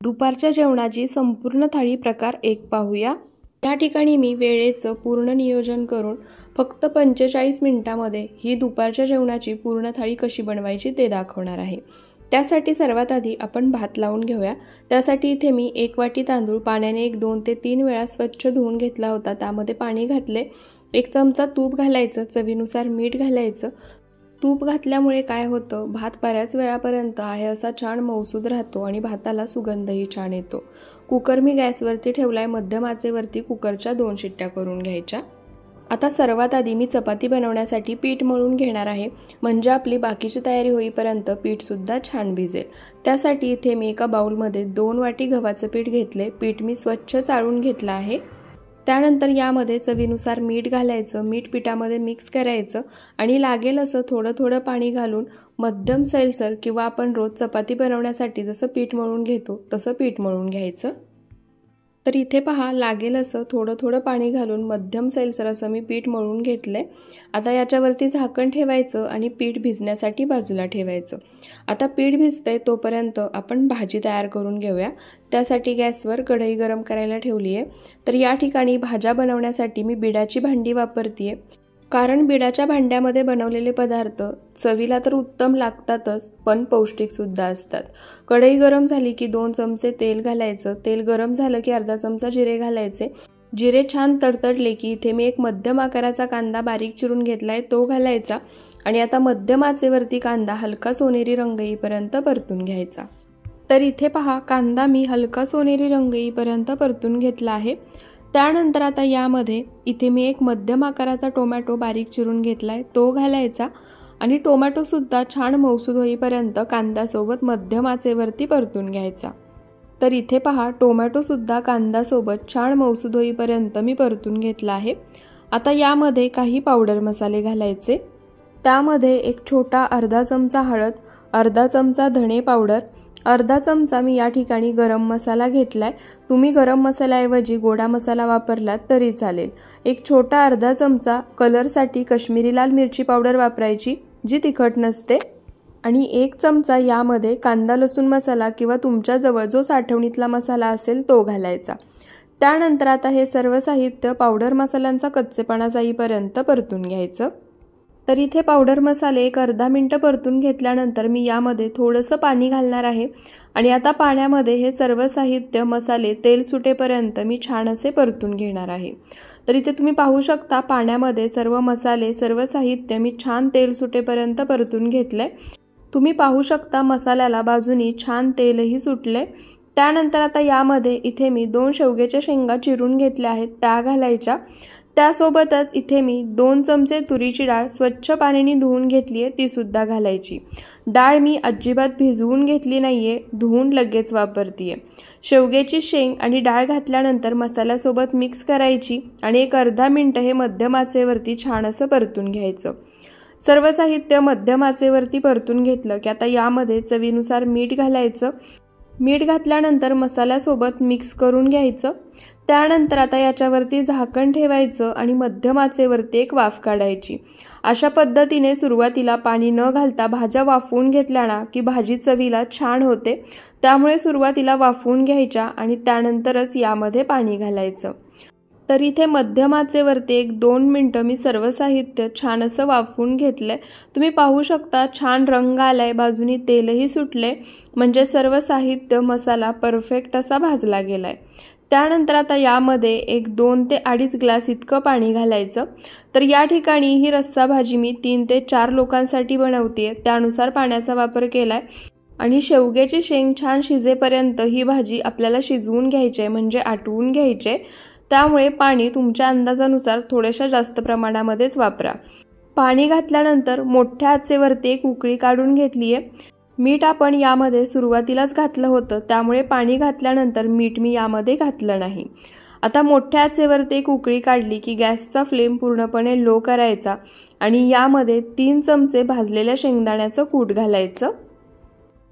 दुपारच्या जेवणाची संपूर्ण थाळी प्रकार 1 पाहूया। या ठिकाणी मी वेळेचं पूर्ण नियोजन करून फक्त 45 मिनिटांमध्ये ही दुपारच्या जेवणाची पूर्ण थाळी कशी बनवायची ते दाखवणार आहे। त्यासाठी सर्वात आधी आपण भात लावून घेऊया। त्यासाठी इथे मी 1 वाटी तांदूळ पाण्याने 2 ते 3 वेळा स्वच्छ धुवून घेतला होता। त्यामध्ये पाणी घातले, 1 चमचा तूप घालायचं, चवीनुसार मीठ घालायचं। तूप घातल्यामुळे काय होतं, भात बऱ्याच वेळापर्यंत आहे असा छान मऊसूद राहतो आणि भाताला सुगंधही छान येतो। कुकर मी गॅसवरती ठेवलाय, मध्यम आचेवरती कुकरच्या 2 शिट्ट्या करून घ्यायच्या। आता सर्वात आधी मी चपाती बनवण्यासाठी पीठ मळून घेणार आहे, म्हणजे आपली बाकीची तयारी होईपर्यंत पीठ सुद्धा छान भिजेल। त्यासाठी इथे मी एका बाउलमध्ये 2 वाटी गव्हाचं पीठ घेतले। पीठ मी स्वच्छ चाळून घेतलं आहे। त्यानंतर यामध्ये चवीनुसार मीठ घालायचं, मीठ पिठामध्ये मिक्स करायचं आणि लागेल असं थोडं थोडं पाणी घालून मध्यम सैलसर किंवा आपण रोज चपाती बनवण्यासाठी जसं पीठ मळून घेतो तसं पीठ मळून घ्यायचं। तर इथे पहा, लागेल असं थोडं थोडं पाणी घालून मध्यम सैलसर असं मी पीठ मळून घेतलंय। आता याच्यावरती झाकण ठेवायचं आणि पीठ भिजण्यासाठी बाजूला ठेवायचं। आता पीठ भिजतंय तोपर्यंत आपण भाजी तयार करून घेऊया। त्यासाठी गॅसवर कढई गरम करायला ठेवली आहे। तर या ठिकाणी भाज्या बनवण्यासाठी मी बिडाची भांडी वापरते, कारण बिडाच्या भांड्यामध्ये बनवलेले पदार्थ चवीला तर उत्तम लागतातच, पण पौष्टिक सुद्धा असतात। कढई गरम झाली की 2 चमचे तेल घालायचं। तेल गरम झालं की अर्धा चमचा जिरे घालायचे। जिरे छान तडतडले की इथे मी एक मध्यम आकाराचा कांदा बारीक चिरून घेतलाय तो घालायचा आणि आता मध्यम आचेवरती कांदा हलका सोनेरी रंग येईपर्यंत परतून घ्यायचा। तर इथे पहा, कांदा मी हलका सोनेरी रंग येईपर्यंत परतून घेतला आहे। त्यानंतर आता यामध्ये इथे मी एक मध्यम आकाराचा टोमॅटो बारीक चिरून घेतलाय तो घालायचा आणि टोमॅटो सुद्धा छान मऊसूद होईपर्यंत कांद्यासोबत मध्यम आचेवरती परतून घ्यायचा। तर इथे पहा, टोमॅटो सुद्धा कांद्यासोबत छान मऊसूद होईपर्यंत मी परतून घेतला आहे। आता यामध्ये काही पावडर मसाले घालायचे। त्यामध्ये एक छोटा अर्धा चमचा हळद, अर्धा चमचा धणे पावडर, अर्धा चमचा मी या ठिकाणी गरम मसाला घेतलाय। तुम्ही गरम मसाल्याऐवजी गोडा मसाला वापरलात तरी चालेल। एक छोटा अर्धा चमचा कलरसाठी काश्मीरी लाल मिरची पावडर वापरायची, जी तिखट नसते, आणि 1 चमचा यामध्ये कांदा लसूण मसाला किंवा तुमच्याजवळ जो साठवणीतला मसाला असेल तो घालायचा। त्यानंतर आता हे सर्व साहित्य पावडर मसाल्यांचा कच्चेपणा जाईपर्यंत परतून घ्यायचं। तर इथे पावडर मसाले एक अर्धा मिनिट परतून घेतल्यानंतर मी यामध्ये थोडंसं पाणी घालणार आहे आणि आता पाण्यामध्ये हे सर्व साहित्य मसाले तेल सुटेपर्यंत मी छान असे परतून घेणार आहे। तर इथे तुम्ही पाहू शकता, पाण्यामध्ये सर्व मसाले सर्व साहित्य मी छान तेल सुटेपर्यंत परतून घेतले। तुम्ही पाहू शकता मसाल्याला बाजूनी छान तेलही सुटले। त्यानंतर आता यामध्ये इथे मी 2 शेवग्याच्या शेंगा चिरून घेतल्या आहेत त्या घालायच्या। त्यासोबतच इथे मी 2 चमचे तुरीची डाळ स्वच्छ पाण्याने धुवून घेतली आहे ती सुद्धा घालायची। डाळ मी अजिबात भिजवून घेतली नाहीये, धुवून लगेच वापरतीये। शेवग्याची शेंग आणि डाळ घातल्यानंतर मसाल्यासोबत मिक्स करायची आणि एक अर्धा मिनिट हे मध्यम आचेवरती छान असं परतून घ्यायचं। सर्व साहित्य मध्यम आचेवरती परतून घेतलं की आता यामध्ये चवीनुसार मीठ घालायचं। मीठ घातल्यानंतर मसाल्यासोबत मिक्स करून घ्यायचं। त्यानंतर आता याच्यावरती झाकण ठेवायचं आणि मध्यम आचेवरती एक वाफ काढायची। अशा पद्धतीने सुरुवातीला पाणी न घालता भाज्या वाफवून घेतल्या ना की भाजी चवीला छान होते, त्यामुळे सुरुवातीला वाफवून घ्यायच्या आणि त्यानंतरच यामध्ये पाणी घालायचं। तर इथे मध्यम आचेवरती एक 2 मिनिटं मी सर्व साहित्य छान असं वाफवून घेतलंय। तुम्ही पाहू शकता छान रंग आलाय, बाजूनी तेलही सुटले, म्हणजे सर्व साहित्य मसाला परफेक्ट असा भाजला गेलाय। त्यानंतर आता यामध्ये एक 2 ते 2.5 ग्लास इतकं पाणी घालायचं। तर या ठिकाणी ही रस्सा भाजी मी 3 ते 4 लोकांसाठी बनवते, त्यानुसार पाण्याचा वापर केलाय आणि शेवग्याची शेंग छान शिजेपर्यंत ही भाजी आपल्याला शिजवून घ्यायची आहे, म्हणजे आटवून घ्यायची आहे। त्यामुळे पाणी तुमच्या अंदाजानुसार थोड्याशा जास्त प्रमाणामध्येच वापरा। पाणी घातल्यानंतर मोठ्या आचेवरती एक उकळी काढून घेतली आहे। मीठ आपण यामध्ये सुरुवातीलाच घातलं होतं, त्यामुळे पाणी घातल्यानंतर मीठ मी यामध्ये घातलं नाही। आता मोठ्या आचेवरती एक उकळी काढली की गॅसचा फ्लेम पूर्णपणे लो करायचा आणि यामध्ये 3 चमचे भाजलेल्या शेंगदाण्याचं कूट घालायचं।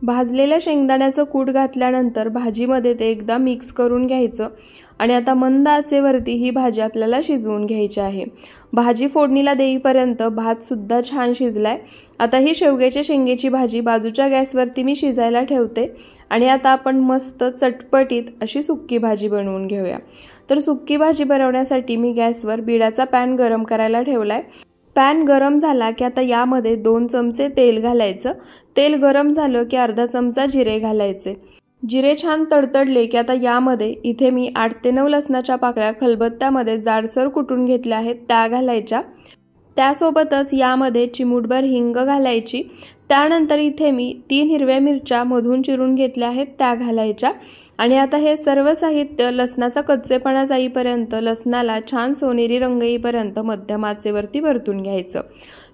भाजलेल्या शेंगदाण्याचं कूट घातल्यानंतर भाजीमध्ये ते एकदा मिक्स करून घ्यायचं आणि आता मंद आचेवरती ही भाजी आपल्याला शिजवून घ्यायची आहे। भाजी फोडणीला देईपर्यंत भात सुद्धा छान शिजलाय। आता ही शेवग्याच्या शेंगेची भाजी बाजूच्या गॅसवरती मी शिजायला ठेवते आणि आता आपण मस्त चटपटीत अशी सुक्की भाजी बनवून घेऊया। तर सुक्की भाजी बनवण्यासाठी मी गॅसवर बिडाचा पॅन गरम करायला ठेवलाय। पॅन गरम झाला की आता यामध्ये 2 चमचे तेल घालायचं। तेल गरम झालं की अर्धा चमचा जिरे घालायचे। जिरे छान तडतडले की आता यामध्ये इथे मी 8 ते 9 लसणाच्या पाकळ्या खलबत्त्यामध्ये जाडसर कुटून घेतल्या आहेत त्या घालायच्या। त्यासोबतच यामध्ये चिमूटभर हिंग घालायची। त्यानंतर इथे मी 3 हिरव्या मिरच्या मधून चिरून घेतल्या आहेत त्या घालायच्या आणि आता हे सर्व साहित्य लसणाचा कच्चेपणा जाईपर्यंत, लसणाला छान सोनेरी रंग येईपर्यंत मध्यम आचेवरती परतून घ्यायचं।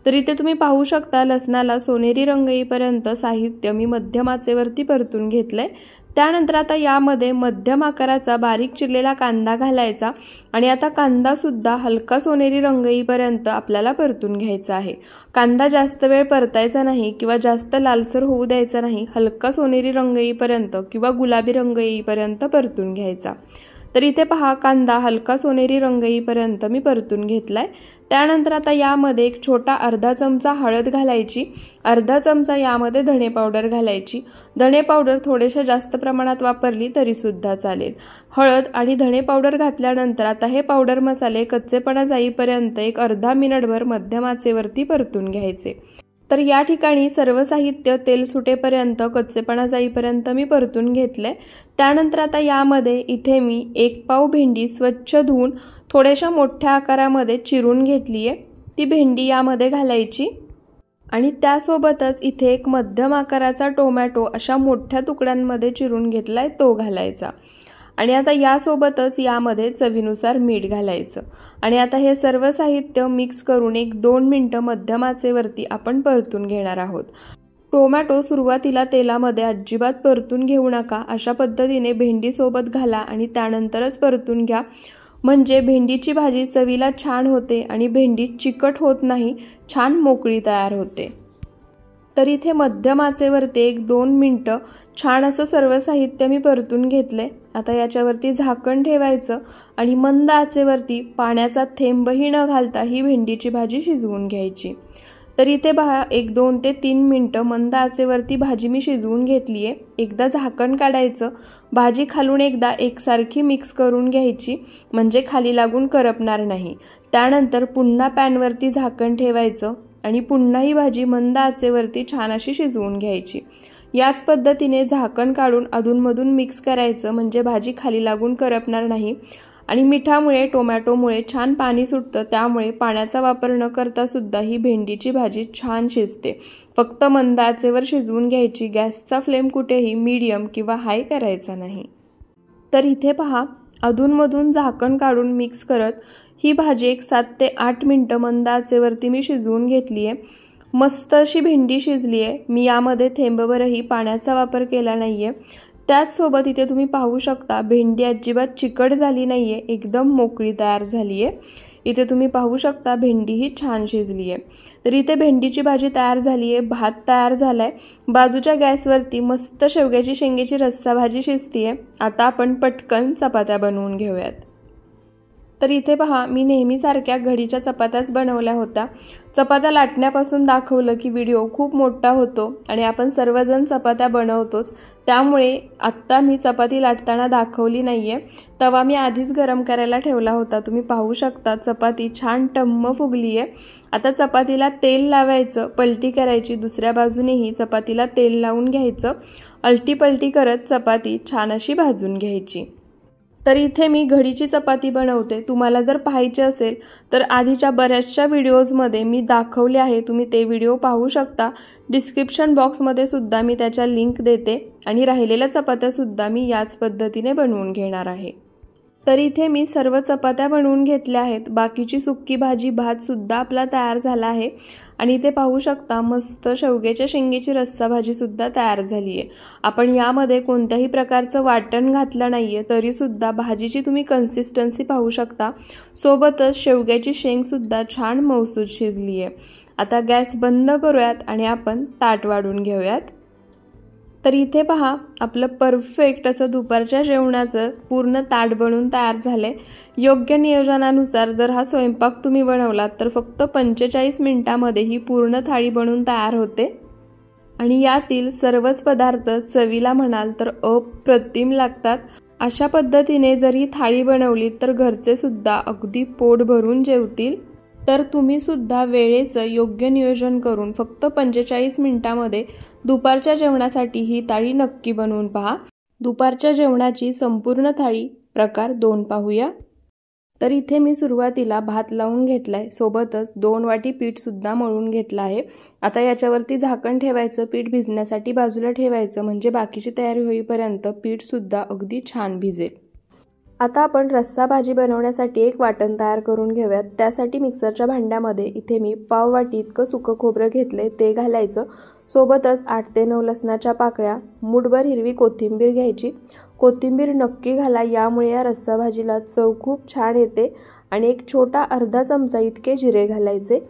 तर इथे तुम्ही पाहू शकता लसणाला सोनेरी रंग येईपर्यंत साहित्य मी मध्यम आचेवरती परतून घेतलंय। त्यानंतर आता यामध्ये मध्यम आकाराचा बारीक चिरलेला कांदा घालायचा आणि आता कांदा सुद्धा हलका सोनेरी रंग येईपर्यंत आपल्याला परतून घ्यायचा आहे। कांदा जास्त वेळ परतायचा नाही किंवा जास्त लालसर होऊ द्यायचा नाही, हलका सोनेरी रंग येईपर्यंत किंवा गुलाबी रंग येईपर्यंत परतून घ्यायचा। तर इथे पहा कांदा हलका सोनेरी रंग येईपर्यंत मी परतून घेतलाय। त्यानंतर आता यामध्ये एक छोटा अर्धा चमचा हळद घालायची, अर्धा चमचा यामध्ये धणे पावडर घालायची। धणे पावडर थोडेशा जास्त प्रमाणात वापरली तरी सुद्धा चालेल। हळद आणि धणे पावडर घातल्यानंतर आता हे पावडर मसाले कच्चेपणा जाईपर्यंत एक अर्धा मिनिटभर मध्यम आचेवरती परतून घ्यायचे। तर या ठिकाणी सर्व साहित्य तेल सुटेपर्यंत, कच्चेपणा जाईपर्यंत मी परतून घेतले। त्यानंतर आता यामध्ये इथे मी 1 पाव भेंडी स्वच्छ धुवून थोड्याशा मोठ्या आकारामध्ये चिरून घेतली आहे, ती भेंडी यामध्ये घालायची आणि त्यासोबतच इथे एक मध्यम आकाराचा टोमॅटो अशा मोठ्या तुकड्यांमध्ये चिरून घेतलाय तो घालायचा आणि आता यासोबतच यामध्ये चवीनुसार मीठ घालायचं आणि आता हे सर्व साहित्य मिक्स करून 1-2 मिनिटं मध्यम आचेवरती आपण परतून घेणार आहोत। टोमॅटो सुरुवातीला तेलामध्ये अजिबात परतून घेऊ नका, अशा पद्धतीने भेंडी सोबत घाला आणि त्यानंतरच परतून घ्या, म्हणजे भेंडीची भाजी चवीला छान होते आणि भेंडी चिकट होत नाही, छान मोकळी तयार होते। तर इथे मध्यम आचेवरती 1-2 मिनिटं छान असं सर्व साहित्य मी परतून घेतले। आता याच्यावरती झाकण ठेवायचं आणि मंद आचेवरती पाण्याचा थेंबही न घालता ही भेंडीची भाजी शिजवून घ्यायची। तर इथे पहा 1-2 ते 3 मिनिटं मंद आचेवरती भाजी मी शिजवून घेतली आहे। एकदा झाकण काढायचं, भाजी खालून एकदा एकसारखी मिक्स करून घ्यायची, म्हणजे खाली लागून करपणार नाही। त्यानंतर पुन्हा पॅनवरती झाकण ठेवायचं आणि पुन्हा ही भाजी मंद आचेवरती छान अशी शिजवून घ्यायची। याच पद्धतीने झाकण काढून अधूनमधून मिक्स करायचं, म्हणजे भाजी खाली लागून करपणार नाही आणि मिठामुळे, टोमॅटोमुळे छान पाणी सुटतं, त्यामुळे पाण्याचा वापर न करता सुद्धा ही भेंडीची भाजी छान शिजते। फक्त मंद आचेवर शिजवून घ्यायची, गॅसचा फ्लेम कुठेही मीडियम किंवा हाय करायचा नाही। तर इथे पहा अधूनमधून झाकण काढून मिक्स करत ही भाजी एक 7 ते 8 मिनिटं मंद आचेवरती मी शिजवून घेतली आहे। मस्त अशी भेंडी शिजली आहे, मी यामध्ये थेंबभरही पाण्याचा वापर केला नाहीये। त्याचसोबत इथे तुम्ही पाहू शकता भेंडी अजिबात चिकट झाली नाहीये, एकदम मोकळी तयार झाली आहे। इथे तुम्ही पाहू शकता भेंडी ही छान शिजली आहे। तर इथे भेंडीची भाजी तयार झाली आहे, भात तयार झालाय। बाजूच्या गॅसवरती मस्त शेवग्याची शेंगेची रस्सा भाजी शिजतीये। आता आपण पटकन चपात्या बनवून घेऊयात। तर इथे पहा मी नेहमीसारख्या घडीच्या चपात्याच बनवल्या होत्या। चपात्या लाटण्यापासून दाखवलं की व्हिडिओ खूप मोठा होतो आणि आपण सर्वजण चपात्या बनवतोच, त्यामुळे आत्ता मी चपाती लाटताना दाखवली नाहीये। तवा मी आधीच गरम करायला ठेवला होता, तुम्ही पाहू शकता चपाती छान टम्म फुगली आहे। आता चपातीला तेल लावायचं, पलटी करायची, दुसऱ्या बाजूनेही चपातीला तेल लावून घ्यायचं, अलटी पलटी करत चपाती छान अशी भाजून घ्यायची। तर इथे मी घडीची चपाती बनवते, तुम्हाला जर पाहायचे असेल तर आधीच्या बऱ्याचशा व्हिडिओजमध्ये मी दाखवले आहे, तुम्ही ते व्हिडिओ पाहू शकता। डिस्क्रिप्शन बॉक्समध्ये सुद्धा मी त्याच्या लिंक देते आणि राहिलेल्या चपात्या सुद्धा मी याच पद्धतीने बनवून घेणार आहे। तर इथे मी सर्व चपात्या बनवून घेतल्या आहेत, बाकीची सुक्की भाजी भात सुद्धा आपला तयार झाला आहे आणि इथे पाहू शकता मस्त शेवग्याच्या शेंगेची रस्सा भाजी सुद्धा तयार झाली आहे। आपण यामध्ये कोणत्याही प्रकारचं वाटण घातलं नाहीये, तरी सुद्धा भाजीची तुम्ही कन्सिस्टन्सी पाहू शकता। सोबतच शेवग्याची शेंग सुद्धा छान मऊसूत शिजली आहे। आता गॅस बंद करूयात आणि आपण ताट वाढून घेऊयात। तर इथे पहा आपलं परफेक्ट असं दुपारच्या जेवणाचं पूर्ण ताट बनवून तयार झाले। योग्य नियोजनानुसार जर हा स्वयंपाक तुम्ही बनवलात तर फक्त 45 मिनिटांमध्ये ही पूर्ण थाळी बनवून तयार होते आणि यातील सर्वच पदार्थ चवीला म्हणाल तर अप्रतिम लागतात। अशा पद्धतीने जर ही थाळी बनवली तर घरचे सुद्धा अगदी पोट भरून जेवतील। तर तुम्ही सुद्धा वेळेचं योग्य नियोजन करून फक्त 45 मिनिटांमध्ये दुपारच्या जेवणासाठी ही थाळी नक्की बनवून पहा। दुपारच्या जेवणाची संपूर्ण थाळी प्रकार 2 पाहूया। तर इथे मी सुरुवातीला भात लावून घेतलाय, सोबतच 2 वाटी पीठ सुद्धा मळून घेतलं आहे। आता याच्यावरती झाकण ठेवायचं, पीठ भिजण्यासाठी बाजूला ठेवायचं, म्हणजे बाकीची तयारी होईपर्यंत पीठ सुद्धा अगदी छान भिजेल। आता आपण रस्सा भाजी बनवण्यासाठी एक वाटण तयार करून घेऊयात। त्यासाठी मिक्सरच्या भांड्यामध्ये इथे मी पाव वाटी इतकं सुकं खोबरं घेतले, ते घालायचं। सोबतच 8 ते 9 लसणाच्या पाकळ्या, मूठभर हिरवी कोथिंबीर घ्यायची। कोथिंबीर नक्की घाला, यामुळे या रस्सा भाजीला चव खूप छान येते। आणि एक छोटा अर्धा चमचा इतके जिरे घालायचे।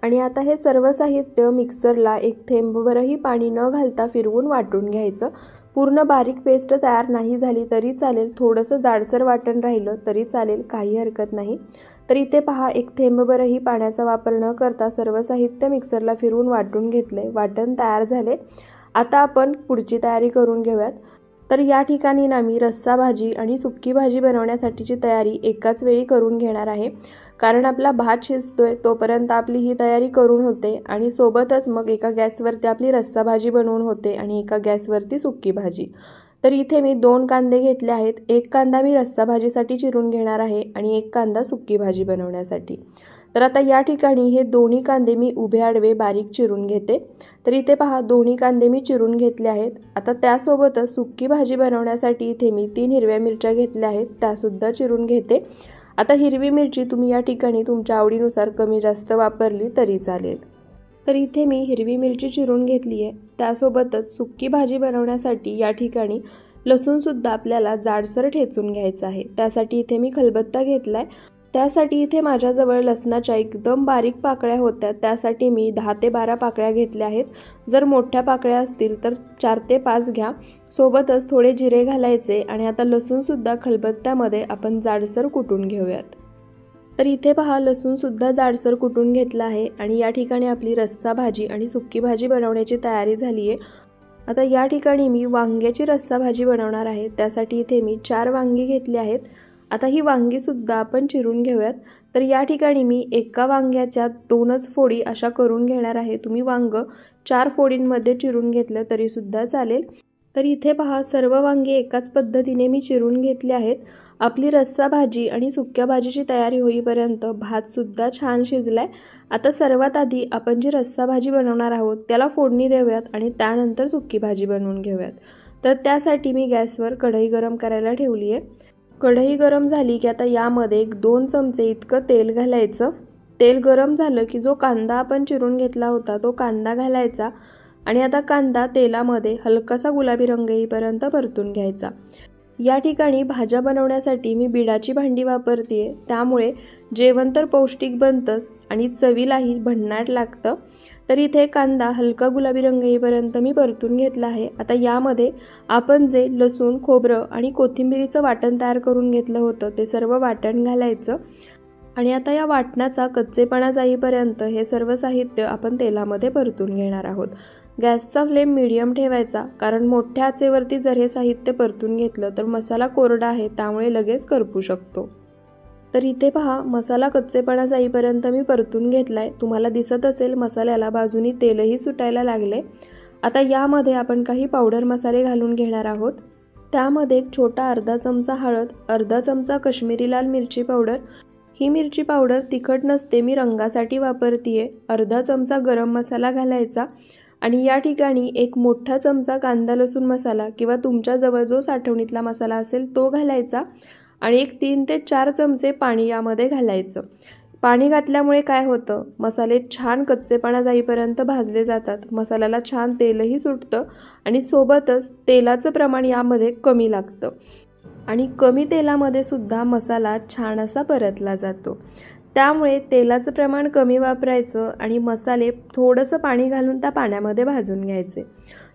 आणि आता हे सर्व साहित्य मिक्सरला एक थेंबभरही पाणी न घालता फिरवून वाटून घ्यायचं। पूर्ण बारीक पेस्ट तयार नाही झाली तरी चालेल, थोडंसं जाडसर वाटण राहिलं तरी चालेल, काही हरकत नाही। तर इथे पहा एक थेंबभरही पाण्याचा वापर न करता सर्व साहित्य मिक्सरला फिरवून वाटून घेतले, वाटण तयार झाले। आता आपण पुढची तयारी करून घेऊयात। तर या ठिकाणी ना मी रस्सा भाजी आणि सुक्की भाजी बनवण्यासाठीची तयारी एकाच वेळी करून घेणार आहे, कारण आपला भात शिजतोय तोपर्यंत आपली ही तयारी करून होते आणि सोबतच मग एका गॅसवरती आपली रस्सा भाजी बनवून होते आणि एका गॅसवरती सुक्की भाजी। तर इथे मी 2 कांदे घेतले आहेत, एक कांदा मी रस्सा भाजीसाठी चिरून घेणार आहे आणि एक कांदा सुक्की भाजी बनवण्यासाठी। तर आता या ठिकाणी हे दोन्ही कांदे मी उभे आडवे बारीक चिरून घेते। तर इथे पहा दोन्ही कांदे मी चिरून घेतले आहेत। आता त्यासोबतच सुक्की भाजी बनवण्यासाठी इथे मी 3 हिरव्या मिरच्या घेतल्या आहेत, त्यासुद्धा चिरून घेते। आता हिरवी मिरची तुम्ही या ठिकाणी तुमच्या आवडीनुसार कमी जास्त वापरली तरी चालेल। तर इथे मी हिरवी मिरची चिरून घेतली आहे। त्यासोबतच सुक्की भाजी बनवण्यासाठी या ठिकाणी लसूण सुद्धा आपल्याला जाडसर ठेचून घ्यायचं आहे। त्यासाठी इथे मी खलबत्ता घेतलाय। त्यासाठी इथे माझ्याजवळ लसणाच्या एकदम बारीक पाकळ्या होत्या, त्यासाठी मी 10 ते 12 पाकळ्या घेतल्या आहेत। जर मोठ्या पाकळ्या असतील तर 4 ते 5 घ्या। सोबतच थोडे जिरे घालायचे आणि आता लसूण सुद्धा खलबत्त्यामध्ये आपण जाडसर कुटून घेऊयात। तर इथे पहा लसूण सुद्धा जाडसर कुटून घेतला आहे आणि या ठिकाणी आपली रस्सा भाजी आणि सुक्की भाजी बनवण्याची तयारी झाली आहे। आता या ठिकाणी मी वांग्याची रस्सा भाजी बनवणार आहे, त्यासाठी इथे मी 4 वांगी घेतली आहेत। आता ही वांगी सुद्धा आपण चिरून घेऊयात। तर या ठिकाणी मी एका वांग्याच्या 2च फोडी अशा करून घेणार आहे। तुम्ही वांग 4 फोडींमध्ये चिरून घेतलं तरी सुद्धा चालेल। तर इथे पहा सर्व वांगी एकाच पद्धतीने मी चिरून घेतले आहेत। आपली रस्सा भाजी आणि सुक्या भाजीची तयारी होईपर्यंत भात सुद्धा छान शिजलाय। आता सर्वात आधी आपण जी रस्सा भाजी बनवणार आहोत त्याला फोडणी देऊयात आणि त्यानंतर सुक्की भाजी बनवून घेऊयात। तर त्यासाठी मी गॅसवर कढई गरम करायला ठेवली आहे। कढई गरम झाली की आता यामध्ये 1-2 चमचे इतकं तेल घालायचं। तेल गरम झालं की जो कांदा आपण चिरून घेतला होता तो कांदा घालायचा आणि आता कांदा तेलामध्ये हलकासा गुलाबी रंग येईपर्यंत परतून घ्यायचा। या ठिकाणी भाज्या बनवण्यासाठी मी बिडाची भांडी वापरते, त्यामुळे जेवण तर पौष्टिक बनतंच आणि चवीलाही भन्नाट लागतं। तर इथे कांदा हलका गुलाबी रंग येईपर्यंत मी परतून घेतला आहे। आता यामध्ये आपण जे लसूण, खोबरं आणि कोथिंबीरीचं वाटण तयार करून घेतलं होतं ते सर्व वाटण घालायचं आणि आता या वाटणाचा कच्चेपणा जाईपर्यंत हे सर्व साहित्य आपण तेलामध्ये परतून घेणार आहोत। गॅसचा फ्लेम मीडियम ठेवायचा, कारण मोठ्या आचेवरती जर हे साहित्य परतून घेतलं तर मसाला कोरडा आहे, त्यामुळे लगेच करपू शकतो। तर इथे पहा मसाला कच्चेपणा जाईपर्यंत मी परतून घेतलाय। तुम्हाला दिसत असेल मसाल्याला बाजूनी तेलही सुटायला लागले। आता यामध्ये आपण काही पावडर मसाले घालून घेणार आहोत। त्यामध्ये एक छोटा अर्धा चमचा हळद, अर्धा चमचा काश्मीरी लाल मिरची पावडर, ही मिरची पावडर तिखट नसते, मी रंगासाठी वापरतीये। अर्धा चमचा गरम मसाला घालायचा आणि या ठिकाणी एक मोठा चमचा कांदा लसूण मसाला किंवा तुमच्याजवळ जो साठवणीतला मसाला असेल तो घालायचा आणि एक 3 ते 4 चमचे पाणी यामध्ये घालायचं। पाणी घातल्यामुळे काय होतं, मसाले छान कच्चेपणा जाईपर्यंत भाजले जातात, मसाल्याला छान तेलही सुटतं आणि सोबतच तेलाचं प्रमाण यामध्ये कमी लागतं आणि कमी तेलामध्ये सुद्धा मसाला छान असा परतला जातो। त्यामुळे तेलाचं प्रमाण कमी वापरायचं आणि मसाले थोडंसं पाणी घालून त्या पाण्यामध्ये भाजून घ्यायचे।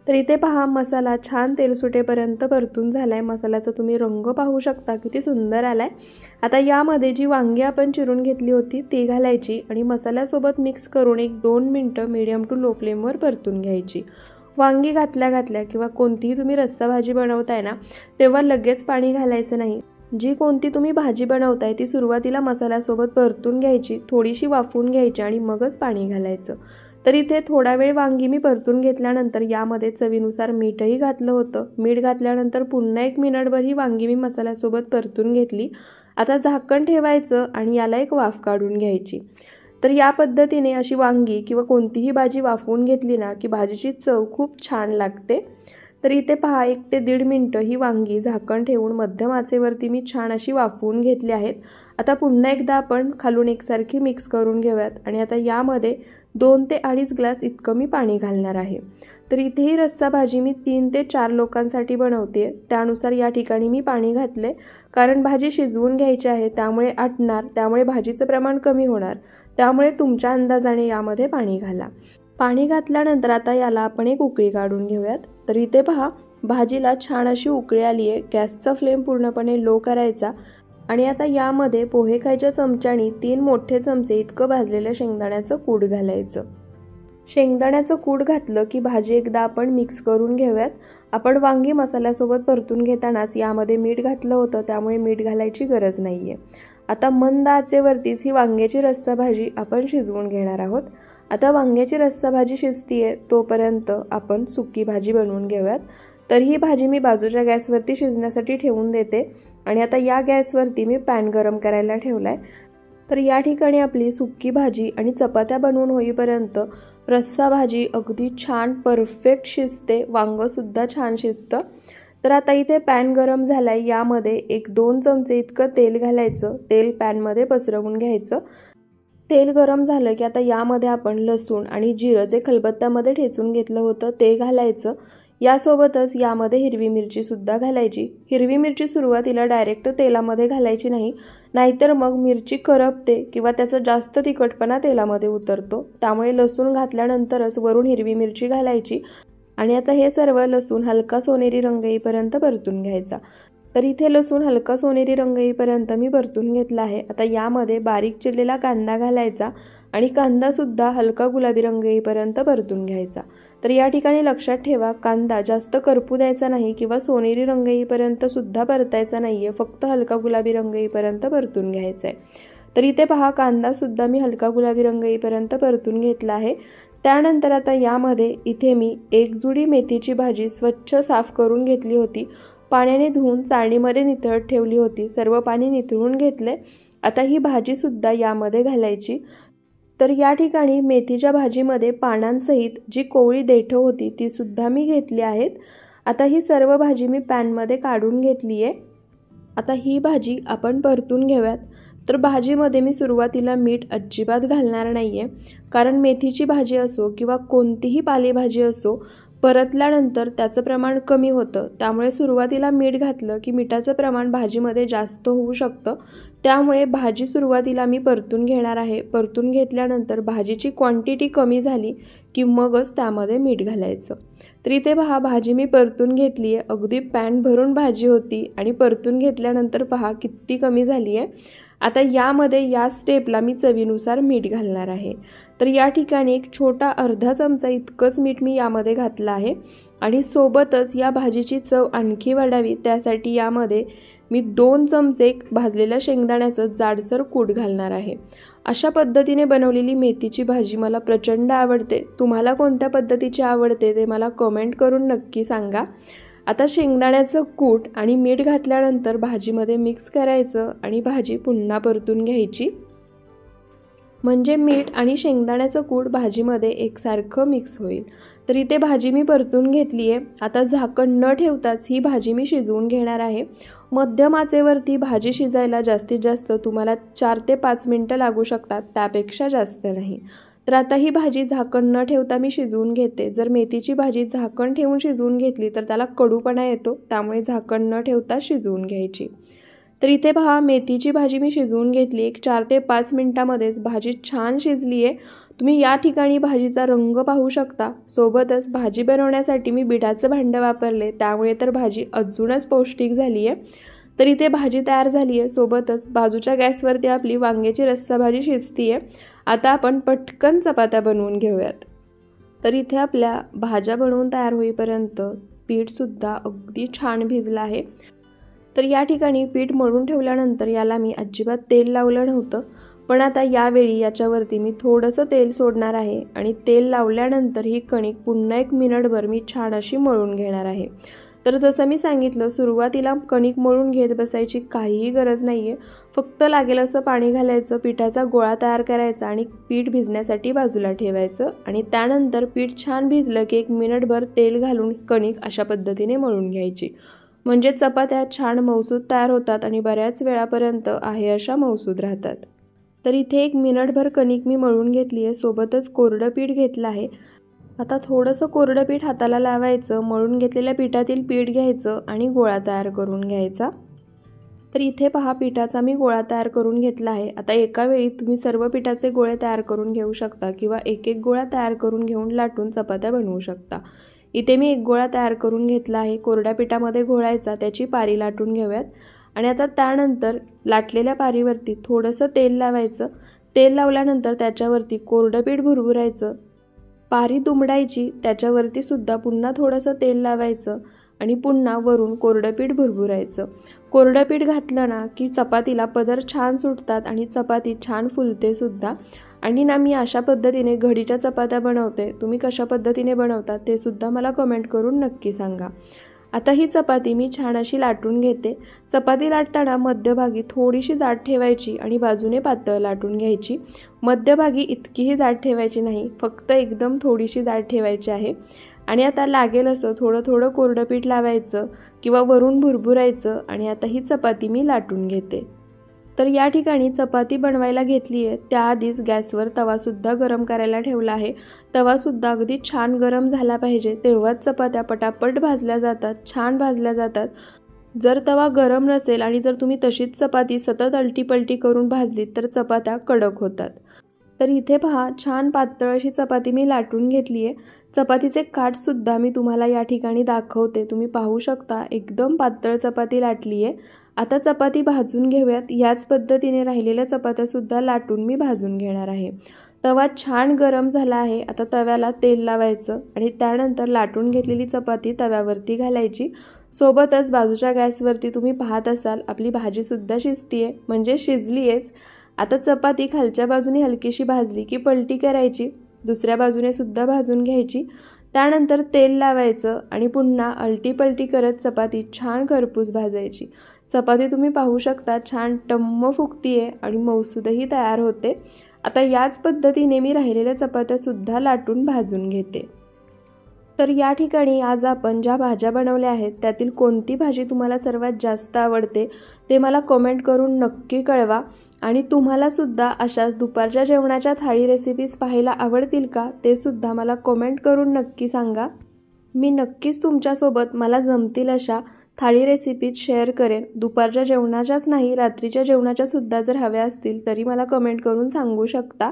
तर इथे पहा मसाला छान तेल सुटेपर्यंत परतून झालाय। मसाल्याचा तुम्ही रंग पाहू शकता किती सुंदर आलाय। आता यामध्ये जी वांगी आपण चिरून घेतली होती ती घालायची आणि मसाल्यासोबत मिक्स करून 1-2 मिनिटं मीडियम टू लो फ्लेमवर परतून घ्यायची। वांगी घातल्या किंवा कोणतीही तुम्ही रस्सा भाजी बनवताय ना तेव्हा लगेच पाणी घालायचं नाही। जी कोणती तुम्ही भाजी बनवताय ती सुरुवातीला मसाल्यासोबत परतून घ्यायची, थोडीशी वाफवून घ्यायची आणि मगच पाणी घालायचं। तर इथे थोडा वेळ वांगी मी परतून घेतल्यानंतर यामध्ये चवीनुसार मीठही घातलं होतं। मीठ घातल्यानंतर पुन्हा 1 मिनिटभर ही वांगी मी मसाल्यासोबत परतून घेतली। आता झाकण ठेवायचं आणि याला एक वाफ काढून घ्यायची। तर या पद्धतीने अशी वांगी किंवा कोणतीही भाजी वाफवून घेतली ना की भाजीची चव खूप छान लागते। तर इथे पहा 1 ते 1.5 मिनिटं ही वांगी झाकण ठेवून मध्यम आचेवरती मी छान अशी वाफवून घेतली आहेत। आता पुन्हा एकदा आपण खालून एकसारखी मिक्स करून घेऊयात आणि आता यामध्ये 2 ते 2.5 ग्लास इतकं मी पाणी घालणार आहे। तर इथे ही रस्सा भाजी मी 3 ते 4 लोकांसाठी बनवते, त्यानुसार या ठिकाणी मी पाणी घातले। कारण भाजी शिजवून घ्यायची आहे त्यामुळे आटणार, त्यामुळे भाजीचं प्रमाण कमी होणार, त्यामुळे तुमच्या अंदाजाने यामध्ये पाणी घाला। पाणी घातल्यानंतर आता याला आपण एक उकळी काढून घेऊयात। तर इथे पहा भाजीला छान अशी उकळी आली आहे। गॅसचा फ्लेम पूर्णपणे लो करायचा आणि आता यामध्ये पोहे खायच्या चमच्याने 3 मोठे चमचे इतकं भाजलेल्या शेंगदाण्याचं कूट घालायचं। शेंगदाण्याचं कूट घातलं की भाजी एकदा आपण मिक्स करून घेऊयात। आपण वांगी मसाल्यासोबत परतून घेतानाच यामध्ये मीठ घातलं होतं, त्यामुळे मीठ घालायची गरज नाहीये। आता मंद आचेवरतीच ही वांग्याची रस्सा भाजी आपण शिजवून घेणार आहोत। आता वांग्याची रस्सा भाजी शिजतीये तोपर्यंत आपण सुकी भाजी बनवून घेऊयात। तर ही भाजी मी बाजूच्या गॅसवरती शिजण्यासाठी ठेवून देते आणि आता या गॅसवरती मी पॅन गरम करायला ठेवलाय। तर या ठिकाणी आपली सुकी भाजी आणि चपात्या बनवून होईपर्यंत रस्सा भाजी अगदी छान परफेक्ट शिजते, वांगं सुद्धा छान शिजतं। तर आता इथे पॅन गरम झालाय, यामध्ये 1-2 चमचे इतकं तेल घालायचं। तेल पॅनमध्ये पसरवून घ्यायचं। तेल गरम झालं की आता यामध्ये आपण लसूण आणि जिरं जे खलबत्त्यामध्ये ठेचून घेतलं होतं ते घालायचं। यासोबतच यामध्ये हिरवी मिरची सुद्धा घालायची। हिरवी मिरची सुरुवातीला डायरेक्ट तेलामध्ये घालायची नाही, नाहीतर मग मिरची करपते किंवा त्याचा जास्त तिखटपणा तेलामध्ये उतरतो, त्यामुळे लसूण घातल्यानंतरच वरून हिरवी मिरची घालायची आणि आता हे सर्व लसूण हलका सोनेरी रंग येईपर्यंत परतून घ्यायचा। तर इथे लसूण हलका सोनेरी रंग येईपर्यंत मी परतून घेतला आहे। आता यामध्ये बारीक चिरलेला कांदा घालायचा आणि कांदा सुद्धा हलका गुलाबी रंग येईपर्यंत परतून घ्यायचा। तर या ठिकाणी लक्षात ठेवा कांदा जास्त करपू द्यायचा नाही किंवा सोनेरी रंग येईपर्यंत सुद्धा परतायचा नाहीये, फक्त हलका गुलाबी रंग येईपर्यंत परतून घ्यायचा आहे। तर इथे पहा कांदा सुद्धा मी हलका गुलाबी रंग येईपर्यंत परतून घेतला आहे। त्यानंतर आता यामध्ये इथे मी 1 जुडी मेथीची भाजी स्वच्छ साफ करून घेतली होती, पाण्याने धुवून चाळणीमध्ये निथळत ठेवली होती। सर्व पाणी निथळून घेतले। आता ही भाजी सुद्धा यामध्ये घालायची। तर या ठिकाणी मेथीच्या भाजीमध्ये पानांसहित जी कोवळी देठं होती ती सुद्धा मी घेतली आहेत। आता ही सर्व भाजी मी पॅनमध्ये काढून घेतली आहे। आता ही भाजी आपण परतून घेऊयात। तर भाजीमध्ये मी सुरुवातीला मीठ अजिबात घालणार नाहीये, कारण मेथीची भाजी असो किंवा कोणतीही पालेभाजी असो परतल्यानंतर त्याचं प्रमाण कमी होतं, त्यामुळे सुरुवातीला मीठ घातलं की मिठाचं प्रमाण भाजीमध्ये जास्त होऊ शकतं। त्यामुळे भाजी सुरुवातीला मी परतून घेणार आहे। परतून घेतल्यानंतर भाजीची क्वांटिटी कमी झाली की मगच त्यामध्ये मीठ घालायचं। तर इथे पहा भाजी मी परतून घेतली आहे, अगदी पॅन भरून भाजी होती आणि परतून घेतल्यानंतर पहा किती कमी झाली आहे। आता यामध्ये या स्टेपला मी चवीनुसार मीठ घालणार आहे। तर या ठिकाणी एक छोटा अर्धा चमचा इतकंच मीठ मी यामध्ये घातलं आहे आणि सोबतच या भाजीची चव आणखी वाढावी त्यासाठी यामध्ये मी 2 चमचे भाजलेल्या शेंगदाण्याचं जाडसर कूट घालणार आहे। अशा पद्धतीने बनवलेली मेथीची भाजी मला प्रचंड आवडते। तुम्हाला कोणत्या पद्धतीची आवडते ते मला कमेंट करून नक्की सांगा। आता शेंगदाण्याचं कूट आणि मीठ घातल्यानंतर भाजीमध्ये मिक्स करायचं आणि भाजी पुन्हा परतून घ्यायची, म्हणजे मीठ आणि शेंगदाण्याचं कूट भाजीमध्ये एकसारखं मिक्स होईल। तर इथे भाजी मी परतून घेतली आहे। आता झाकण न ठेवताच ही भाजी मी शिजवून घेणार आहे। मध्यम आचेवरती भाजी शिजायला जास्तीत जास्त तुम्हाला 4 ते 5 मिनिटं लागू शकतात, त्यापेक्षा जास्त नाही। तर आता ही भाजी झाकण न ठेवता मी शिजवून घेते। जर मेथीची भाजी झाकण ठेवून शिजवून घेतली तर त्याला कडूपणा येतो, त्यामुळे झाकण न ठेवता शिजवून घ्यायची। तर इथे पहा मेथीची भाजी मी शिजवून घेतली। 4 ते 5 मिनिटांमध्येच भाजी छान शिजली आहे। तुम्ही या ठिकाणी भाजीचा रंग पाहू शकता। सोबतच भाजी बनवण्यासाठी मी बिडाचं भांडं वापरले, त्यामुळे तर भाजी अजूनच पौष्टिक झाली आहे। तर इथे भाजी तयार झाली आहे। सोबतच बाजूच्या गॅसवरती आपली वांग्याची रस्सा भाजी शिजती आहे। आता आपण पटकन चपात्या बनवून घेऊयात। तर इथे आपल्या भाज्या बनवून तयार होईपर्यंत पीठसुद्धा अगदी छान भिजलं आहे। तर या ठिकाणी पीठ मळून ठेवल्यानंतर याला मी अजिबात तेल लावलं नव्हतं, पण आता यावेळी याच्यावरती मी थोडंसं तेल सोडणार आहे आणि तेल लावल्यानंतर ही कणिक पुन्हा 1 मिनिटभर मी छान अशी मळून घेणार आहे। तर जसं मी सांगितलं, सुरुवातीला कणिक मळून घेत बसायची काहीही गरज नाही आहे। फक्त लागेल असं पाणी घालायचं, पिठाचा गोळा तयार करायचा आणि पीठ भिजण्यासाठी बाजूला ठेवायचं आणि त्यानंतर पीठ छान भिजलं की 1 मिनिटभर तेल घालून कणिक अशा पद्धतीने मळून घ्यायची, म्हणजे चपात्या छान मऊसूद तयार होतात आणि बऱ्याच वेळापर्यंत आहे अशा मऊसूद राहतात। तर इथे 1 मिनिटभर कणिक मी मळून घेतली आहे। सोबतच कोरडं पीठ घेतलं आहे। आता थोडंसं कोरडं पीठ हाताला लावायचं, मळून घेतलेल्या पिठातील पीठ घ्यायचं आणि गोळा तयार करून घ्यायचा। तर इथे पहा, पिठाचा मी गोळा तयार करून घेतला आहे। आता एका वेळी तुम्ही सर्व पिठाचे गोळे तयार करून घेऊ शकता किंवा एक एक गोळा तयार करून घेऊन लाटून चपात्या बनवू शकता। इथे मी एक गोळा तयार करून घेतला आहे। कोरड्या पिठामध्ये घोळायचा, त्याची पारी लाटून घेऊयात आणि आता त्यानंतर लाटलेल्या पारीवरती थोडंसं तेल लावायचं। तेल लावल्यानंतर त्याच्यावरती कोरडं पीठ भुरभुरायचं, पारी दुमडायची, त्याच्यावरती सुद्धा पुन्हा थोडंसं तेल लावायचं आणि पुन्हा वरून कोरडं पीठ भुरभुरायचं। कोरडं पीठ घातलं ना की चपातीला पदर छान सुटतात आणि चपाती छान फुलते सुद्धा। आणि ना मी अशा पद्धतीने घडीच्या चपात्या बनवते। तुम्ही कशा पद्धतीने बनवता ते सुद्धा मला कमेंट करून नक्की सांगा। आता ही चपाती मी छान अशी लाटून घेते। चपाती लाटताना मध्यभागी थोडीशी जाड ठेवायची आणि बाजूने पातळ लाटून घ्यायची। मध्यभागी इतकीही जाड ठेवायची नाही, फक्त एकदम थोडीशी जाड ठेवायची आहे। आणि आता लागेल असं थोडं थोडं कोरडं पीठ लावायचं किंवा वरून भुरभुरायचं आणि आता ही चपाती मी लाटून घेते। तर या ठिकाणी चपाती बनवायला घेतली आहे, त्याआधीच गॅसवर तवासुद्धा गरम करायला ठेवला आहे। तवासुद्धा अगदी छान गरम झाला पाहिजे, तेव्हाच चपात्या पटापट भाजल्या जातात, छान भाजल्या जातात। जर तवा गरम नसेल आणि जर तुम्ही तशीच चपाती सतत अलटीपलटी करून भाजलीत तर चपात्या कडक होतात। तर इथे पहा, छान पातळ अशी चपाती मी लाटून घेतली आहे। चपातीचे काठसुद्धा मी तुम्हाला या ठिकाणी दाखवते, तुम्ही पाहू शकता एकदम पातळ चपाती लाटली आहे। आता चपाती भाजून घेऊयात। याच पद्धतीने राहिलेल्या चपात्यासुद्धा लाटून मी भाजून घेणार आहे। तवा छान गरम झाला आहे। आता तव्याला तेल लावायचं आणि त्यानंतर लाटून घेतलेली चपाती तव्यावरती घालायची। सोबतच बाजूच्या गॅसवरती तुम्ही पाहत असाल आपली भाजीसुद्धा शिजती आहे, म्हणजे शिजली आहेच। आता चपाती खालच्या बाजूने हलकीशी भाजली की पलटी करायची, दुसऱ्या बाजूने सुद्धा भाजून घ्यायची। त्यानंतर तेल लावायचं आणि पुन्हा अलटीपलटी करत चपाती छान खरपूस भाजायची। चपाती तुम्ही पाहू शकता छान टम्म फुगती आहे आणि मऊसूदही तयार होते। आता याच पद्धतीने मी राहिलेल्या चपात्यासुद्धा लाटून भाजून घेते। तर या ठिकाणी आज आपण ज्या भाज्या बनवल्या आहेत त्यातील कोणती भाजी तुम्हाला सर्वात जास्त आवडते ते मला कमेंट करून नक्की कळवा। आणि तुम्हाला सुद्धा अशाच दुपारच्या जेवणाच्या थाळी रेसिपीज पाहायला आवडतील का ते सुद्धा मला कमेंट करून नक्की सांगा। मी नक्कीच तुमच्यासोबत मला जमतील अशा थाळी रेसिपीज शेअर करेन। दुपारच्या जेवणाच्याच नाही, रात्रीच्या जेवणाच्या सुद्धा जर हव्या असतील तरी मला कमेंट करून सांगू शकता।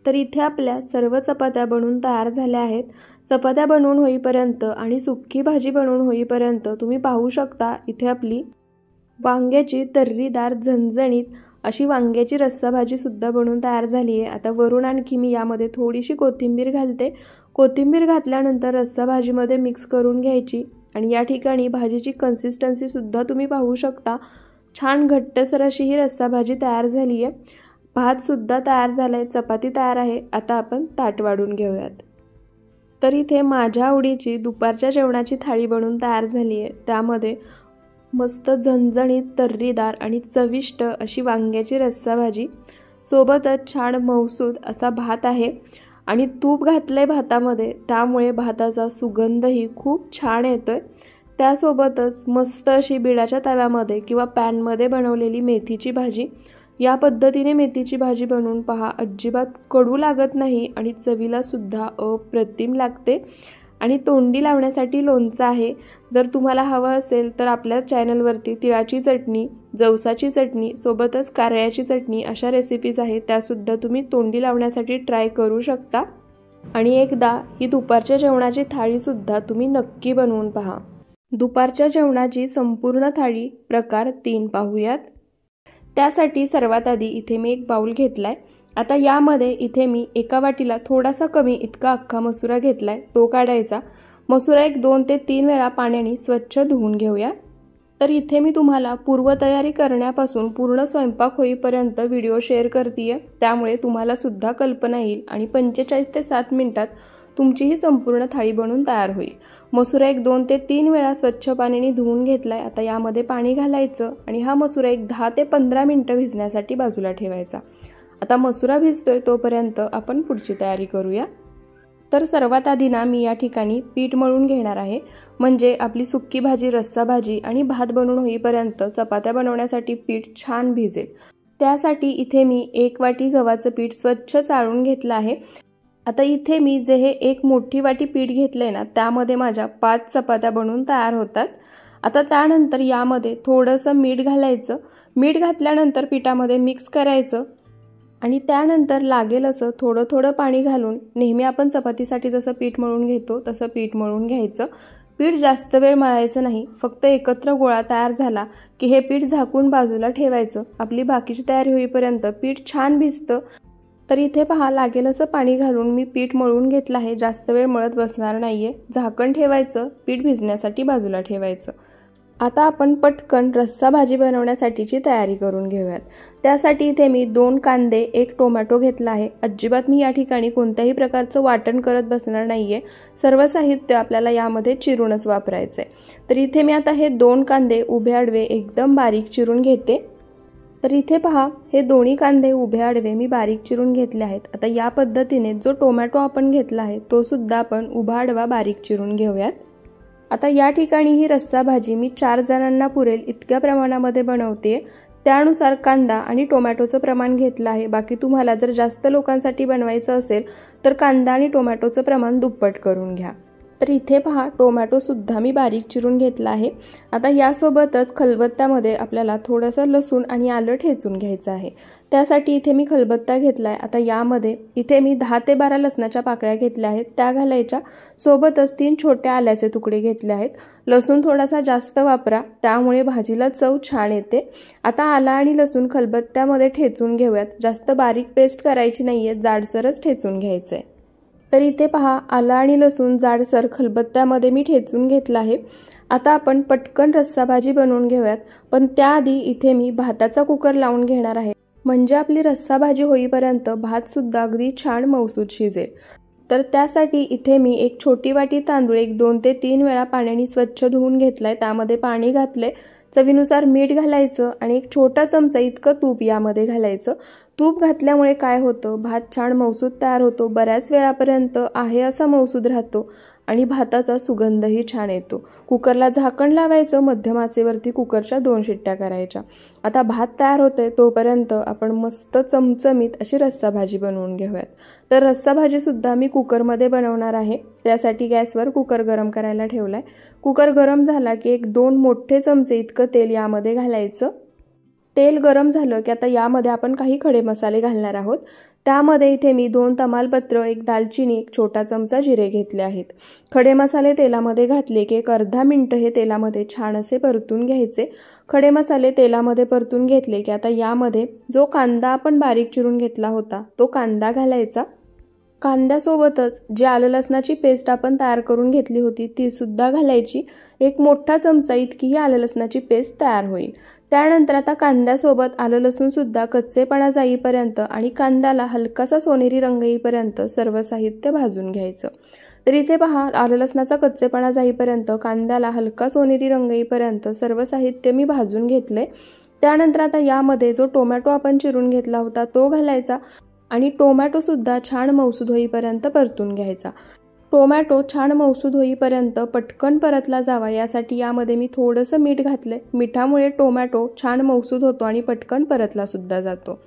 तर इथे आपल्या सर्व चपात्या बनवून तयार झाल्या आहेत। चपात्या बनवून होईपर्यंत आणि सुक्की भाजी बनवून होईपर्यंत तुम्ही पाहू शकता इथे आपली वांग्याची तर्रीदार झणझणीत अशी वांग्याची रस्सा भाजीसुद्धा बनवून तयार झाली आहे। आता वरून आणखी मी यामध्ये थोडीशी कोथिंबीर घालते। कोथिंबीर घातल्यानंतर रस्सा भाजीमध्ये मिक्स करून घ्यायची आणि या ठिकाणी भाजीची कन्सिस्टन्सीसुद्धा तुम्ही पाहू शकता, छान घट्टसर अशी ही रस्सा भाजी तयार झाली आहे। भातसुद्धा तयार झाला आहे, चपाती तयार आहे। आता आपण ताट वाढून घेऊयात। तर इथे माझ्या आवडीची दुपारच्या जेवणाची थाळी बनवून तयार झाली आहे। त्यामध्ये मस्त झणझणीत तर्रीदार आणि चविष्ट अशी वांग्याची रस्सा भाजी, सोबतच छान मऊसूद असा भात आहे आणि तूप घातलंय भातामध्ये, त्यामुळे भाताचा सुगंधही खूप छान येतोय। त्यासोबतच मस्त अशी बिडाच्या तव्यामध्ये किंवा पॅनमध्ये बनवलेली मेथीची भाजी। या पद्धतीने मेथीची भाजी बनवून पहा, अजिबात कडू लागत नाही आणि चवीला सुद्धा अप्रतिम लागते। आणि तोंडी लावण्यासाठी लोणचं आहे। जर तुम्हाला हवं असेल तर आपल्या चॅनलवरती तिळाची चटणी, जवसाची चटणी सोबतच कारळ्याची चटणी अशा रेसिपीज आहेत, त्यासुद्धा तुम्ही तोंडी लावण्यासाठी ट्राय करू शकता। आणि एकदा ही दुपारच्या जेवणाची थाळीसुद्धा तुम्ही नक्की बनवून पहा। दुपारच्या जेवणाची संपूर्ण थाळी प्रकार 3 पाहूयात। त्यासाठी सर्वात आधी इथे मी एक बाउल घेतलाय। आता यामध्ये इथे मी एका वाटीला थोडासा कमी इतका अख्खा मसुरा घेतलाय, तो काढायचा। मसुरा एक 2 ते 3 वेळा पाण्याने स्वच्छ धुवून घेऊया। तर इथे मी तुम्हाला पूर्वतयारी करण्यापासून पूर्ण स्वयंपाक होईपर्यंत व्हिडिओ शेअर करतेय, त्यामुळे तुम्हाला सुद्धा कल्पना येईल आणि 45 ते 7 मिनिटात तुमची ही संपूर्ण थाळी बनवून तयार होईल। मसुरा एक 2 ते 3 वेळा स्वच्छ पाण्याने धुवून घेतलाय। आता यामध्ये पाणी घालायचं आणि हा मसुरा एक 10 ते 15 मिनिटं भिजण्यासाठी बाजूला ठेवायचा। आता मसुरा भिजतोय तोपर्यंत आपण पुढची तयारी करूया। तर सर्वात आधी ना मी या ठिकाणी पीठ मळून घेणार आहे, म्हणजे आपली सुक्की भाजी, रस्सा भाजी आणि भात बनवून होईपर्यंत चपात्या बनवण्यासाठी पीठ छान भिजेल। त्यासाठी इथे मी 1 वाटी गव्हाचं पीठ स्वच्छ चाळून घेतलं आहे। आता इथे मी जे हे 1 मोठी वाटी पीठ घेतलंय ना, त्यामध्ये माझ्या 5 चपात्या बनवून तयार होतात। आता त्यानंतर यामध्ये थोडंसं मीठ घालायचं। मीठ घातल्यानंतर पिठामध्ये मिक्स करायचं आणि त्यानंतर लागेल असं थोडं थोडं पाणी घालून नेहमी आपण चपातीसाठी जसं पीठ मळून घेतो तसं पीठ मळून घ्यायचं। पीठ जास्त वेळ मळायचं नाही, फक्त एकत्र गोळा तयार झाला की हे पीठ झाकून बाजूला ठेवायचं। आपली बाकीची तयारी होईपर्यंत पीठ छान भिजतं। तर इथे पहा, लागेल असं पाणी घालून मी पीठ मळून घेतलं आहे, जास्त वेळ मळत बसणार नाहीये। झाकण ठेवायचं, पीठ भिजण्यासाठी बाजूला ठेवायचं। आता आपण पटकन रस्सा भाजी बनवण्यासाठीची तयारी करून घेऊयात। त्यासाठी इथे मी 2 कांदे, 1 टोमॅटो घेतला आहे। अजिबात मी या ठिकाणी कोणत्याही प्रकारचं वाटण करत बसणार नाहीये, सर्व साहित्य आपल्याला यामध्ये चिरूनच वापरायचं आहे। तर इथे मी आता हे 2 कांदे उभे आडवे एकदम बारीक चिरून घेते। तर इथे पहा, हे दोन्ही कांदे उभे आडवे मी बारीक चिरून घेतले आहेत। आता या पद्धतीने जो टोमॅटो आपण घेतला आहे तो सुद्धा आपण उभा आडवा बारीक चिरून घेऊयात। आता या ठिकाणी ही रस्सा भाजी मी 4 जणांना पुरेल इतक्या प्रमाणामध्ये बनवते, त्यानुसार कांदा आणि टोमॅटोचं प्रमाण घेतलं आहे। बाकी तुम्हाला जर जास्त लोकांसाठी बनवायचं असेल तर कांदा आणि टोमॅटोचं प्रमाण दुप्पट करून घ्या। तर इथे पहा, टोमॅटो सुद्धा मी बारीक चिरून घेतला आहे। आता यासोबतच खलबत्त्यामध्ये आपल्याला थोडंसं लसूण आणि आलं ठेचून घ्यायचं आहे। त्यासाठी इथे मी खलबत्ता घेतलाय। आता यामध्ये इथे मी 10 ते 12 लसणाच्या पाकळ्या घेतल्या आहेत, त्या घालायच्या। सोबतच 3 छोट्या आल्याचे तुकडे घेतले आहेत। लसूण थोडासा जास्त वापरा, त्यामुळे भाजीला चव छान येते। आता आला आणि लसूण खलबत्त्यामध्ये ठेचून घेऊयात। जास्त बारीक पेस्ट करायची नाहीये, जाडसरच ठेचून घ्यायचंय। तर इथे पहा, आला आणि लसूण जाडसर खलबत्त्यामध्ये मी ठेचून घेतला आहे। आता आपण पटकन रस्सा भाजी बनवून घेऊयात, पण त्याआधी इथे मी भाताचा कुकर लावून घेणार आहे, म्हणजे आपली रस्सा भाजी होईपर्यंत भात सुद्धा अगदी छान मऊसूत शिजेल। तर त्यासाठी इथे मी 1 छोटी वाटी तांदूळ 1 2 ते 3 वेळा पाण्याने स्वच्छ धुवून घेतलाय, त्यामध्ये पाणी घातले। चवीनुसार मीठ घालायचं आणि 1 छोटा चमचा इतकं तूप यामध्ये घालायचं। तूप घातल्यामुळे काय होतं, भात छान मऊसूत तयार होतो, बऱ्याच वेळापर्यंत आहे असा मऊसूत राहतो आणि भाताचा सुगंधही छान येतो। कुकरला झाकण लावायचं, मध्यम आचेवरती कुकरच्या 2 शिट्ट्या करायच्या। आता भात तयार होतोय तोपर्यंत आपण मस्त चमचमीत अशी रस्सा भाजी बनवून घेऊयात। तर रस्सा भाजी सुद्धा मी कुकरमध्ये बनवणार आहे। त्यासाठी गॅसवर कुकर गरम करायला ठेवलाय। कुकर गरम झाला की 1-2 मोठे चमचे इतकं तेल यामध्ये घालायचं। तेल गरम झालं की आता यामध्ये आपण काही खडे मसाले घालणार आहोत। त्यामध्ये इथे मी 2 तमालपत्र, 1 दालचिनी, 1 छोटा चमचा जिरे घेतले आहेत। खडे मसाले तेलामध्ये घातले की 1 अर्धा मिनिट हे तेलामध्ये छान असे परतून घ्यायचे। खडे मसाले तेलामध्ये परतून घेतले की आता यामध्ये जो कांदा आपण बारीक चिरून घेतला होता तो कांदा घालायचा। कांद्यासोबतच जी आलं लसणाची पेस्ट आपण तयार करून घेतली होती ती सुद्धा घालायची। 1 मोठा चमचा इतकी ही आलं लसणाची पेस्ट तयार होईल। त्यानंतर आता कांद्यासोबत आलं लसूण सुद्धा कच्चेपणा जाईपर्यंत आणि कांद्याला हलकासा सोनेरी रंग येईपर्यंत सर्व साहित्य भाजून घ्यायचं। तर इथे पहा, आलं लसणाचा कच्चेपणा जाईपर्यंत, कांद्याला हलका सोनेरी रंग येईपर्यंत सर्व साहित्य मी भाजून घेतले। त्यानंतर आता यामध्ये जो टोमॅटो आपण चिरून घेतला होता तो घालायचा आणि टोमॅटो सुद्धा छान मऊसूद होईपर्यंत परतून घ्यायचा। टोमॅटो छान मऊसूद होईपर्यंत पटकन परतला जावा यासाठी यामध्ये मी थोडंसं मीठ घातले। मिठामुळे टोमॅटो छान मऊसूद होतो आणि पटकन परतला सुद्धा जातो।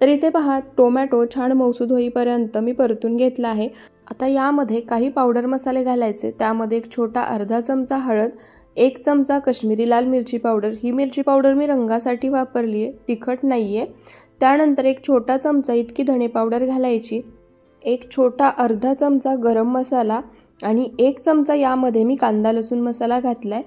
तर इथे पहा, टोमॅटो छान मऊसूद होईपर्यंत मी परतून घेतला आहे। आता यामध्ये काही पावडर मसाले घालायचे। त्यामध्ये 1 छोटा अर्धा चमचा हळद, 1 चमचा काश्मीरी लाल मिरची पावडर, ही मिरची पावडर मी रंगासाठी वापरली आहे, तिखट नाही आहे. त्यानंतर 1 छोटा चमचा इतकी धणे पावडर घालायची, 1 छोटा अर्धा चमचा गरम मसाला आणि 1 चमचा यामध्ये मी कांदा लसूण मसाला घातलाय.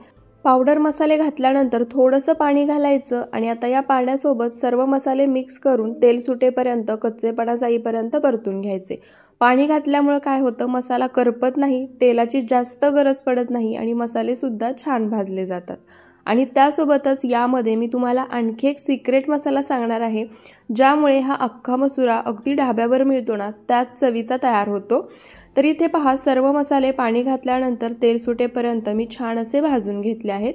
पावडर मसाले घातल्यानंतर थोडंसं पाणी घालायचं आणि आता या पाण्यासोबत सर्व मसाले मिक्स करून तेल सुटेपर्यंत, कच्चेपणा जाईपर्यंत परतून घ्यायचे. पाणी घातल्यामुळे काय होतं, मसाला करपत नाही, तेलाची जास्त गरज पडत नाही आणि मसाले सुद्धा छान भाजले जातात. आणि त्यासोबतच यामध्ये मी तुम्हाला आणखी एक सिक्रेट मसाला सांगणार आहे, ज्यामुळे हा अख्खा मसुरा अगदी ढाब्यावर मिळतो ना, त्याच चवीचा तयार होतो. तर इथे पहा, सर्व मसाले पाणी घातल्यानंतर तेल सुटेपर्यंत मी छान असे भाजून घेतले आहेत.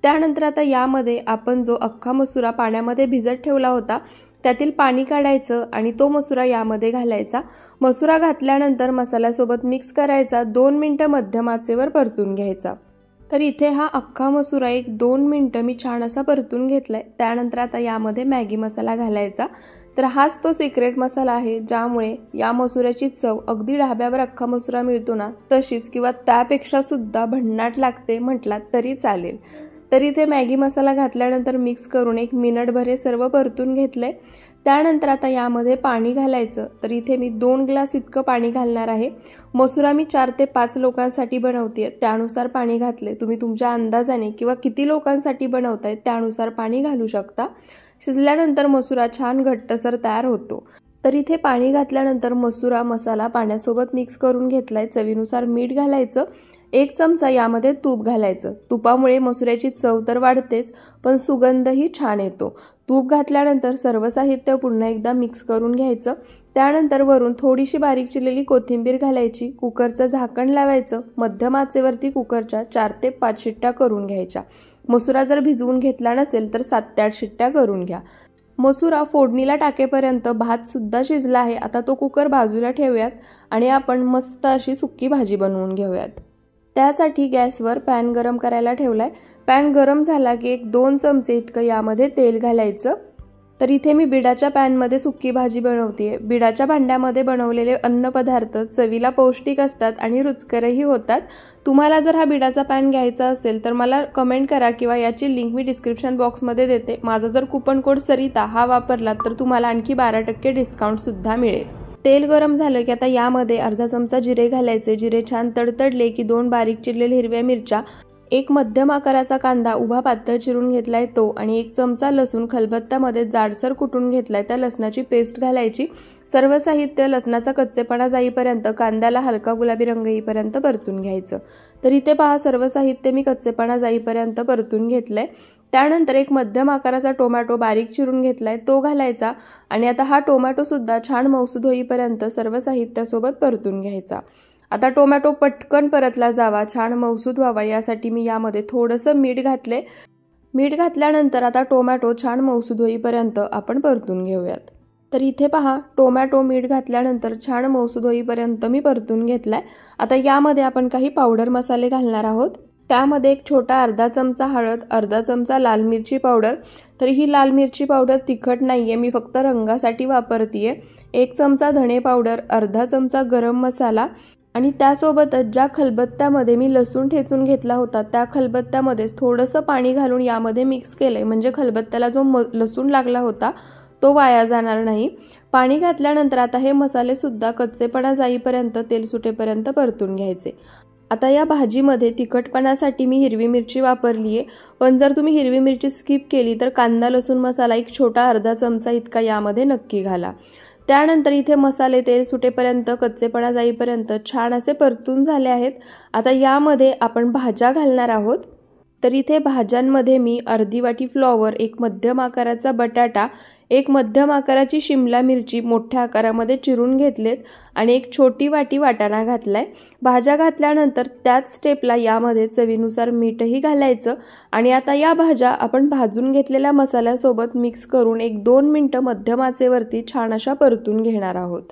त्यानंतर आता यामध्ये आपण जो अख्खा मसुरा पाण्यामध्ये भिजत ठेवला होता त्यातील पाणी काढायचं आणि तो मसुरा यामध्ये घालायचा. मसुरा घातल्यानंतर मसाल्यासोबत मिक्स करायचा, 2 मिनिटं मध्यम आचेवर परतून घ्यायचा. तर इथे हा अख्खा मसुरा 1-2 मिनिटं मी छान असा परतून घेतलाय. त्यानंतर आता यामध्ये मॅगी मसाला घालायचा. तर हाच तो सिक्रेट मसाला आहे, ज्यामुळे या मसुऱ्याची चव अगदी ढाब्यावर अख्खा मसुरा मिळतो ना, तशीच किंवा त्यापेक्षा सुद्धा भन्नाट लागते म्हटलात तरी चालेल. तर इथे मॅगी मसाला घातल्यानंतर मिक्स करून 1 मिनिटभर हे सर्व परतून घेतलंय. त्यानंतर आता यामध्ये पाणी घालायचं. तर इथे मी 2 ग्लास इतकं पाणी घालणार आहे. मसुरा मी 4 ते 5 लोकांसाठी बनवते, त्यानुसार पाणी घातले. तुम्ही तुमच्या अंदाजाने किंवा किती लोकांसाठी बनवताय त्यानुसार पाणी घालू शकता. शिजल्यानंतर मसुरा छान घट्टसर तयार होतो. तर इथे पाणी घातल्यानंतर मसुरा मसाला पाण्यासोबत मिक्स करून घेतलाय. चवीनुसार मीठ घालायचं, 1 चमचा यामध्ये तूप घालायचं. तुपामुळे मसुऱ्याची चव तर वाढतेच, पण सुगंधही छान येतो. तूप घातल्यानंतर सर्व साहित्य पुन्हा एकदा मिक्स करून घ्यायचं. त्यानंतर वरून थोडीशी बारीक चिरलेली कोथिंबीर घालायची. कुकरचं झाकण लावायचं. मध्यम आचेवरती कुकरच्या 4 ते 5 शिट्ट्या करून घ्यायच्या. मसुरा जर भिजवून घेतला नसेल तर 7 ते 8 शिट्ट्या करून घ्या. मसुरा फोडणीला टाकेपर्यंत भात सुद्धा शिजला आहे. आता तो कुकर बाजूला ठेवूयात आणि आपण मस्त अशी सुक्की भाजी बनवून घेऊयात. त्यासाठी गॅसवर पॅन गरम करायला ठेवलाय. पॅन गरम झाला की 1-2 चमचे इतकं यामध्ये तेल घालायचं. तर इथे मी बिडाच्या पॅनमध्ये सुक्की भाजी बनवतेय. बिडाच्या भांड्यामध्ये बनवलेले अन्नपदार्थ चवीला पौष्टिक असतात आणि रुचकरही होतात. तुम्हाला जर हा बिडाचा पॅन घ्यायचा असेल तर मला कमेंट करा किंवा याची लिंक मी डिस्क्रिप्शन बॉक्समध्ये देते. माझा जर कुपन कोड सरिता हा वापरला तर तुम्हाला आणखी 12% डिस्काउंट सुद्धा मिळेल. तेल गरम झालं की आता यामध्ये अर्धा चमचा जिरे घालायचे. जिरे छान तडतडले की 2 बारीक चिरलेल्या हिरव्या मिरच्या, 1 मध्यम आकाराचा कांदा उभा पातळ चिरून घेतलाय तो आणि 1 चमचा लसूण खलबत्त्यामध्ये जाडसर कुटून घेतलाय. त्या लसणाची पेस्ट घालायची. सर्व साहित्य लसणाचा कच्चेपणा जाईपर्यंत, कांद्याला हलका गुलाबी रंग येईपर्यंत परतून घ्यायचं. तर इथे पहा, सर्व साहित्य मी कच्चेपणा जाईपर्यंत परतून घेतलंय. त्यानंतर 1 मध्यम आकाराचा टोमॅटो बारीक चिरून घेतलाय तो घालायचा आणि आता हा टोमॅटो सुद्धा छान मऊसूद होईपर्यंत सर्व साहित्यासोबत परतून घ्यायचा. आता टोमॅटो पटकन परतला जावा, छान मऊसूद व्हावा यासाठी मी यामध्ये थोडंसं मीठ घातले. मीठ घातल्यानंतर आता टोमॅटो छान मऊसूद होईपर्यंत आपण परतून घेऊयात. तर इथे पहा, टोमॅटो मीठ घातल्यानंतर छान मऊसूद होईपर्यंत मी परतून घेतलाय. आता यामध्ये आपण काही पावडर मसाले घालणार आहोत. त्यामध्ये 1 छोटा अर्धा चमचा हळद, अर्धा चमचा लाल मिरची पावडर. तर ही लाल मिरची पावडर तिखट नाहीये, मी फक्त रंगासाठी वापरतीये. 1 चमचा धणे पावडर, अर्धा चमचा गरम मसाला आणि त्यासोबतच ज्या खलबत्त्यामध्ये मी लसूण ठेचून घेतला होता त्या खलबत्त्यामध्येच थोडंसं पाणी घालून यामध्ये मिक्स केलंय, म्हणजे खलबत्त्याला जो लसूण लागला होता तो वाया जाणार नाही. पाणी घातल्यानंतर आता हे मसाले सुद्धा कच्चेपणा जाईपर्यंत, तेल सुटेपर्यंत परतून घ्यायचे. आता या भाजीमध्ये तिखटपणासाठी मी हिरवी मिरची वापरली आहे, पण जर तुम्ही हिरवी मिरची स्किप केली तर कांदा लसूण मसाला 1 छोटा अर्धा चमचा इतका यामध्ये नक्की घाला. त्यानंतर इथे मसाले तेल सुटेपर्यंत, कच्चेपणा जाईपर्यंत छान असे परतून झाले आहेत. आता यामध्ये आपण भाज्या घालणार आहोत. तर इथे भाज्यांमध्ये मी अर्धी वाटी फ्लॉवर, 1 मध्यम आकाराचा बटाटा, 1 मध्यम आकाराची शिमला मिरची मोठ्या आकारामध्ये चिरून घेतलेत आणि 1 छोटी वाटी वाटाणा घातलाय. भाज्या घातल्यानंतर त्याच स्टेपला यामध्ये चवीनुसार मीठही घालायचं आणि आता या भाज्या आपण भाजून घेतलेल्या मसाल्यासोबत मिक्स करून 1-2 मिनिटं मध्यम आचेवरती छान अशा परतून घेणार आहोत.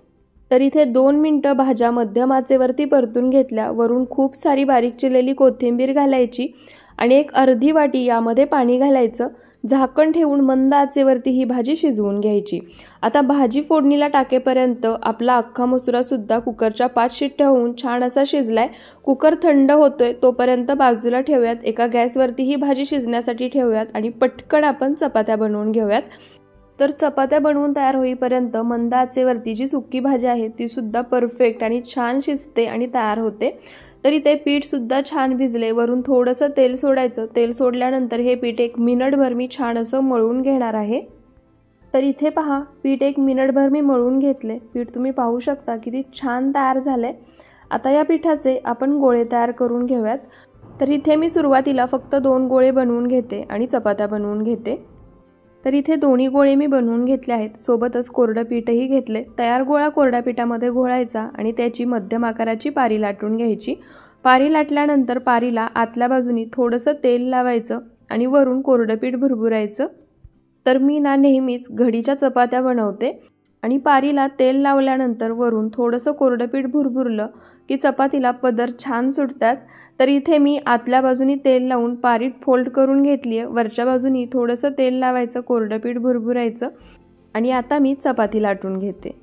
तर इथे 2 मिनिटं भाज्या मध्यम आचेवरती परतून घेतल्या. वरून खूप सारी बारीक चिरलेली कोथिंबीर घालायची आणि एक अर्धी वाटी यामध्ये पाणी घालायचं। झाकण ठेवून मंद आचेवरती ही भाजी शिजवून घ्यायची। आता भाजी फोडणीला टाकेपर्यंत आपला अख्खा मसुरा सुद्धा कुकरच्या 5 शिट्ट्या होऊन छान असा शिजलाय। कुकर थंड होतोय तोपर्यंत बाजूला ठेवूयात। एका गॅसवरती ही भाजी शिजण्यासाठी ठेवूयात आणि पटकन आपण चपात्या बनवून घेऊयात। तर चपात्या बनवून तयार होईपर्यंत मंद आचेवरती जी सुकी भाजी आहे ती सुद्धा परफेक्ट आणि छान शिजते आणि तयार होते। तर इथे पीठ सुद्धा छान भिजले। वरून थोडंसं तेल सोडायचं। तेल सोडल्यानंतर हे पीठ 1 मिनिटभर मी छान असं मळून घेणार आहे। तर इथे पहा पीठ 1 मिनिटभर मी मळून घेतले। पीठ तुम्ही पाहू शकता किती छान तयार झाले। आता या पिठाचे आपण गोळे तयार करून घेऊयात। तर इथे मी सुरुवातीला फक्त 2 गोळे बनवून घेते आणि चपात्या बनवून घेते। तर इथे दोन्ही गोळे मी बनवून घेतले आहेत। सोबतच कोरडं पीठही घेतले। तयार गोळा कोरड्या पिठामध्ये घोळायचा आणि त्याची मध्यम आकाराची पारी लाटून घ्यायची। पारी लाटल्यानंतर पारीला आतल्या बाजूनी थोडंसं तेल लावायचं आणि वरून कोरडं पीठ भुरभुरायचं। तर मी नेहमीच घडीच्या चपात्या बनवते आणि पारीला तेल लावल्यानंतर वरून थोडंसं कोरडं पीठ भुरभुरलं की चपातीला पदर छान सुटतात। तर इथे मी आतल्या बाजूनी तेल लावून पारीत फोल्ड करून घेतली आहे। वरच्या बाजूनी थोडंसं तेल लावायचं, कोरडं पीठ भुरभुरायचं आणि आता मी चपाती लाटून घेते।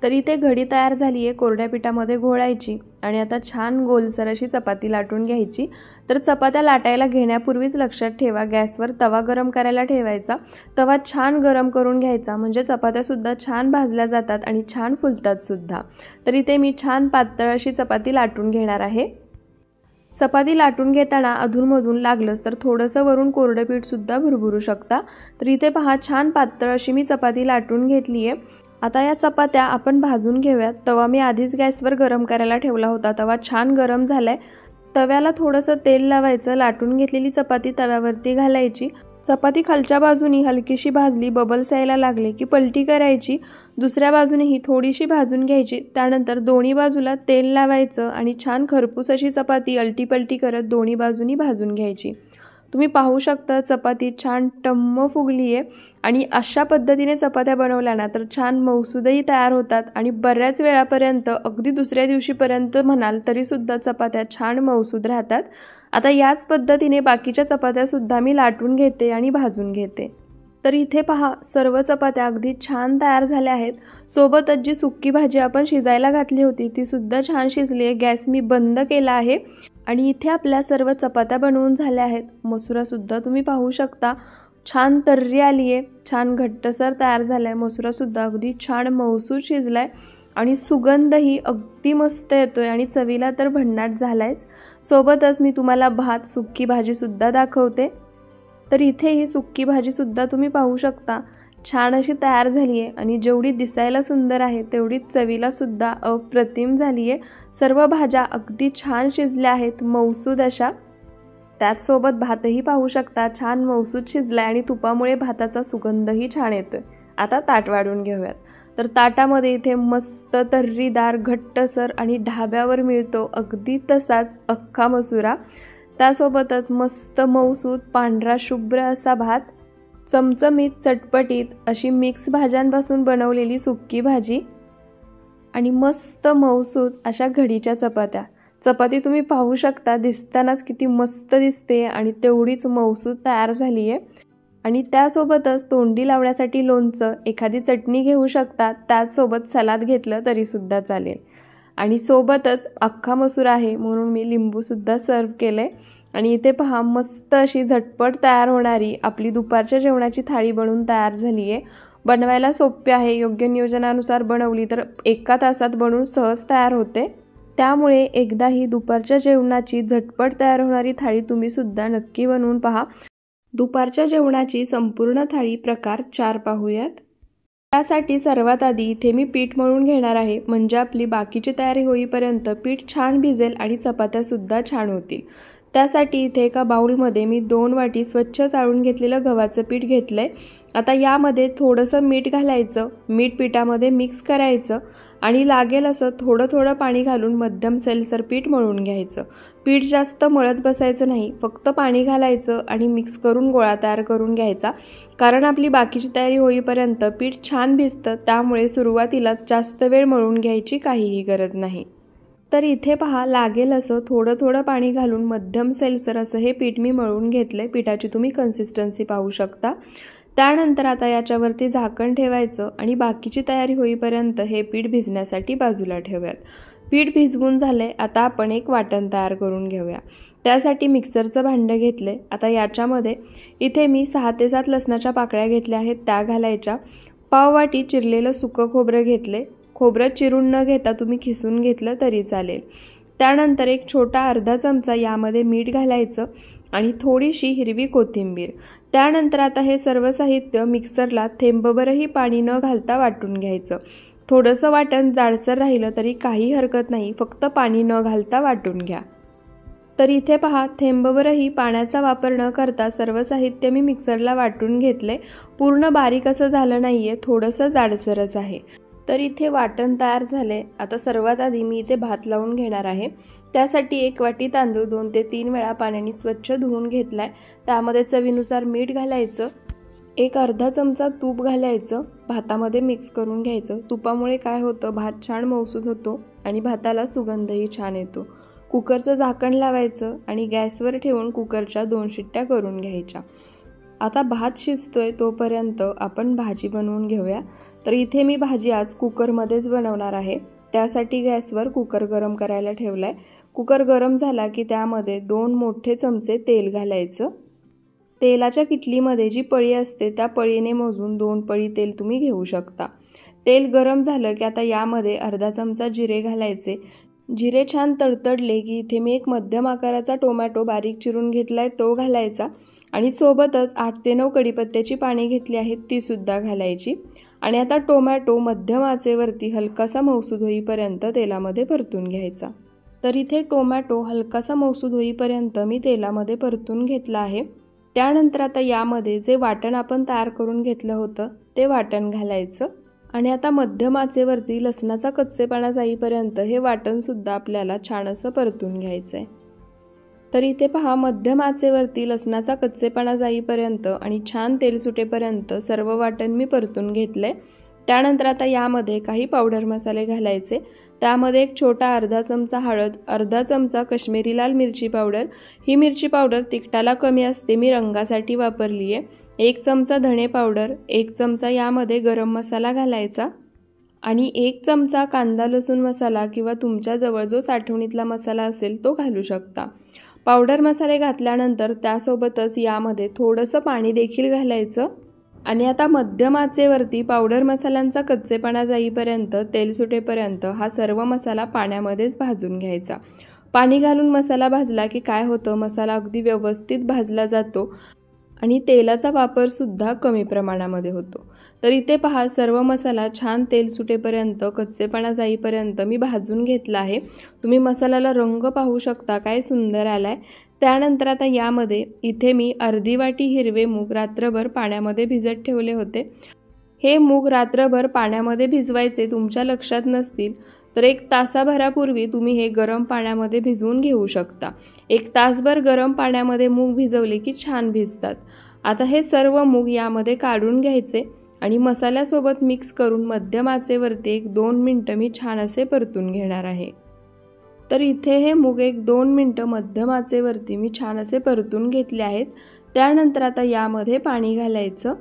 तर इथे घडी तयार झाली आहे। कोरड्या पिठामध्ये घोळायची आणि आता छान गोलसर अशी चपाती लाटून घ्यायची। तर चपात्या लाटायला घेण्यापूर्वीच लक्षात ठेवा गॅसवर तवा गरम करायला ठेवायचा। तवा छान गरम करून घ्यायचा म्हणजे चपात्या सुद्धा छान भाजल्या जातात आणि छान फुलतात सुद्धा। तर इथे मी छान पातळ अशी चपाती लाटून घेणार आहे। चपाती लाटून घेताना अधूनमधून लागलंच तर थोडंसं वरून कोरडं पीठ सुद्धा भुरभुरू शकता। तर इथे पहा छान पातळ अशी मी चपाती लाटून घेतली आहे। आता या चपात्या आपण भाजून घेऊयात। तवा मी आधीच गॅसवर गरम करायला ठेवला होता। तवा छान गरम झालाय। तव्याला थोडंसं तेल लावायचं। लाटून घेतलेली चपाती तव्यावरती घालायची। चपाती खालच्या बाजूनी हलकीशी भाजली, बबल्स यायला लागले की पलटी करायची। दुसऱ्या बाजूनेही थोडीशी भाजून घ्यायची। त्यानंतर दोन्ही बाजूला तेल लावायचं आणि छान खरपूस अशी चपाती अलटी-पलटी करत दोन्ही बाजूनी भाजून घ्यायची। तुम्ही पाहू शकता चपाती छान टम्म फुगली आहे आणि अशा पद्धतीने चपात्या बनवल्या ना तर छान मऊसूदही तयार होतात आणि बऱ्याच वेळापर्यंत अगदी दुसऱ्या दिवशीपर्यंत म्हणाल तरीसुद्धा चपात्या छान मऊसूद राहतात। आता याच पद्धतीने बाकीच्या चपात्या सुद्धा मी लाटून घेते आणि भाजून घेते। तर इथे पहा सर्व चपात्या अगदी छान तयार झाल्या आहेत। सोबतच जी सुकी भाजी आपण शिजायला घातली होती ती सुद्धा छान शिजली आहे। गॅस मी बंद केला आहे आणि इथे आपल्या सर्व चपात्या बनवून झाल्या आहेत। मसुरा सुद्धा तुम्ही पाहू शकता छान तर्री आली आहे, छान घट्टसर तयार झालाय। मसुरा सुद्धा अगदी छान मऊसूद शिजलाय आणि सुगंधही अगदी मस्त येतोय आणि चवीला तर भन्नाट झालायच। सोबतच मी तुम्हाला भात सुकी भाजी सुद्धा दाखवते। तर इथे ही सुकी भाजी सुद्धा तुम्ही पाहू शकता छान अशी तयार झाली आहे आणि जेवढी दिसायला सुंदर आहे तेवढी चवीला सुद्धा अप्रतिम झाली आहे। सर्व भाज्या अगदी छान शिजल्या आहेत मऊसूद अशा। त्याचसोबत भातही पाहू शकता छान मऊसूद शिजलाय आणि तुपामुळे भाताचा सुगंधही छान येतोय। आता ताट वाढून घेऊयात। तर ताटामध्ये इथे मस्त तर्रीदार घट्टसर आणि ढाब्यावर मिळतो अगदी तसाच अख्खा मसुरा। त्यासोबतच मस्त मऊसूद पांढरा शुभ्र असा भात, चमचमीत चटपटीत अशी मिक्स भाज्यांपासून बनवलेली सुक्की भाजी आणि मस्त मऊसूद अशा घडीच्या चपात्या। चपाती तुम्ही पाहू शकता दिसतानाच किती मस्त दिसते आणि तेवढीच मऊसूद तयार झाली आहे। आणि त्यासोबतच तोंडी लावण्यासाठी लोणचं, एखादी चटणी घेऊ शकता। त्याचसोबत सलाद घेतलं तरी सुद्धा चालेल आणि सोबतच अख्खा मसुरा आहे म्हणून मी लिंबू सुद्धा सर्व केले। आणि इथे पहा मस्त अशी झटपट तयार होणारी आपली दुपारच्या जेवणाची थाळी बनवून तयार झाली आहे। बनवायला सोपी आहे। योग्य नियोजनानुसार बनवली तर 1 तासात बनवून सहज तयार होते। त्यामुळे एकदा ही दुपारच्या जेवणाची झटपट तयार होणारी थाळी तुम्ही सुद्धा नक्की बनवून पहा। दुपारच्या जेवणाची संपूर्ण थाळी प्रकार 4 पाहूयात। त्यासाठी सर्वात आधी इथे मी पीठ मळून घेणार आहे म्हणजे आपली बाकीची तयारी होईपर्यंत पीठ छान भिजेल आणि चपात्या सुद्धा छान होतील। त्यासाठी इथे एका बाउलमध्ये मी 2 वाटी स्वच्छ चाळून घेतलेलं गव्हाचं पीठ घेतलंय। आता यामध्ये थोडंसं मीठ घालायचं। मीठ पिठामध्ये मिक्स करायचं आणि लागेल असं थोडं थोडं पाणी घालून मध्यम सैलसर पीठ मळून घ्यायचं। पीठ जास्त मळत बसायचं नाही, फक्त पाणी घालायचं आणि मिक्स करून गोळा तयार करून घ्यायचा। कारण आपली बाकीची तयारी होईपर्यंत पीठ छान भिजतं, त्यामुळे सुरुवातीलाच जास्त वेळ मळून घ्यायची काहीही गरज नाही। तर इथे पहा, लागेल असं थोडं थोडं पाणी घालून मध्यम सैलसर असं हे पीठ मी मळून घेतलं आहे. पिठाची तुम्ही कन्सिस्टन्सी पाहू शकता. त्यानंतर आता याच्यावरती झाकण ठेवायचं आणि बाकीची तयारी होईपर्यंत हे पीठ भिजण्यासाठी बाजूला ठेवूयात. पीठ भिजवून झाले. आता आपण एक वाटण तयार करून घेऊया. त्यासाठी मिक्सरचं भांडं घेतले. आता याच्यामध्ये इथे मी 6 ते 7 लसणाच्या पाकळ्या घेतल्या आहेत, त्या घालायच्या. पाववाटी चिरलेलं सुकं खोबरं घेतले. खोबरं चिरून न घेता तुम्ही खिसून घेतलं तरी चालेल. त्यानंतर एक छोटा अर्धा चमचा यामध्ये मीठ घालायचं आणि थोडीशी हिरवी कोथिंबीर. त्यानंतर आता हे सर्व साहित्य मिक्सरला थेंबभरही पाणी न घालता वाटून घ्यायचं. थोडंसं वाटण जाडसर राहिलं तरी काही हरकत नाही, फक्त पाणी न घालता वाटून घ्या. तर इथे पहा, थेंबभरही पाण्याचा वापर न करता सर्व साहित्य मी मिक्सरला वाटून घेतले. पूर्ण बारीक असं झालं नाहीये, थोडंसं जाडसरच आहे. तर इथे वाटण तयार झाले. आता सर्वात आधी मी इथे भात लावून घेणार आहे. त्यासाठी 1 वाटी तांदूळ 2 ते 3 वेळा पाण्याने स्वच्छ धुवून घेतलाय. त्यामध्ये चवीनुसार मीठ घालायचं. एक अर्धा चमचा तूप घालायचं. भातामध्ये मिक्स करून घ्यायचं. तुपामुळे काय होतं, भात छान मऊसूद होतो आणि भाताला सुगंधही छान येतो. कुकरचं झाकण लावायचं आणि गॅसवर ठेवून कुकरच्या 2 शिट्ट्या करून घ्यायच्या. आता भात शिजतोय तोपर्यंत आपण भाजी बनवून घेऊया. तर इथे मी भाजी आज कुकरमध्येच बनवणार आहे. त्यासाठी गॅसवर कुकर गरम करायला ठेवलाय. कुकर गरम झाला की त्यामध्ये 2 मोठे चमचे तेल घालायचं. तेलाच्या किटलीमध्ये जी पळी असते त्या पळीने मोजून 2 पळी तेल तुम्ही घेऊ शकता. तेल गरम झालं की आता यामध्ये अर्धा चमचा जिरे घालायचे. जिरे छान तडतडले की इथे मी एक मध्यम आकाराचा टोमॅटो बारीक चिरून घेतलाय, तो घालायचा आणि सोबतच 8 ते 9 कढीपत्त्याची पाने घेतली आहेत, ती सुद्धा घालायची. आणि आता टोमॅटो मध्यम आचेवरती हलकासा मऊसूद होईपर्यंत तेलामध्ये परतून घ्यायचा. तर इथे टोमॅटो हलकासा मऊसूद होईपर्यंत मी तेलामध्ये परतून घेतला आहे. त्यानंतर आता यामध्ये जे वाटण आपण तयार करून घेतलं होतं ते वाटण घालायचं आणि आता मध्यम आचेवरती लसणाचा कच्चेपणा जाईपर्यंत हे वाटण सुद्धा आपल्याला छान असं परतून घ्यायचं आहे. तर इथे पहा, मध्यम आचेवरती लसणाचा कच्चेपणा जाईपर्यंत आणि छान तेल सुटेपर्यंत सर्व वाटण मी परतून घेतलंय. त्यानंतर आता यामध्ये काही पावडर मसाले घालायचे. त्यामध्ये एक छोटा अर्धा चमचा हळद, अर्धा चमचा काश्मीरी लाल मिरची पावडर. ही मिरची पावडर तिखटाला कमी असते, मी रंगासाठी वापरली आहे. 1 चमचा धणे पावडर, 1 चमचा यामध्ये गरम मसाला घालायचा आणि 1 चमचा कांदा लसूण मसाला किंवा तुमच्याजवळ जो साठवणीतला मसाला असेल तो घालू शकता. पावडर मसाले घातल्यानंतर त्यासोबतच यामध्ये थोडंसं पाणी देखील घालायचं आणि आता मध्यम आचेवरती पावडर मसाल्यांचा कच्चेपणा जाईपर्यंत, तेल सुटेपर्यंत हा सर्व मसाला पाण्यामध्येच भाजून घ्यायचा. पाणी घालून मसाला भाजला की काय होतं, मसाला अगदी व्यवस्थित भाजला जातो आणि तेलाचा वापर सुद्धा कमी प्रमाणामध्ये होतो. तर इथे पहा, सर्व मसाला छान तेल सुटेपर्यंत, कच्चेपणा जाईपर्यंत मी भाजून घेतला आहे. तुम्ही मसाल्याला रंग पाहू शकता, काय सुंदर आलाय. त्यानंतर आता यामध्ये इथे मी अर्धी वाटी हिरवे मूग रात्रभर पाण्यामध्ये भिजत ठेवले होते. हे मूग रात्रभर पाण्यामध्ये भिजवायचे. तुमच्या लक्षात नसतील तर 1 तासाभरापूर्वी तुम्ही हे गरम पाण्यामध्ये भिजवून घेऊ शकता. 1 तासभर गरम पाण्यामध्ये मूग भिजवले की छान भिजतात. आता हे सर्व मूग यामध्ये काढून घ्यायचे आणि मसाल्यासोबत मिक्स करून मध्यम आचेवरती 1-2 मिनिटं मी छान असे परतून घेणार आहे. तर इथे हे मूग 1-2 मिनिटं मध्यम आचेवरती मी छान असे परतून घेतले आहेत. त्यानंतर आता यामध्ये पाणी घालायचं.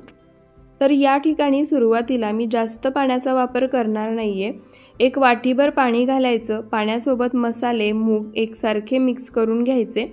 तर या ठिकाणी सुरुवातीला मी जास्त पाण्याचा वापर करणार नाहीये. 1 वाटीभर पाणी घालायचं. पाण्यासोबत मसाले, मूग एकसारखे मिक्स करून घ्यायचे.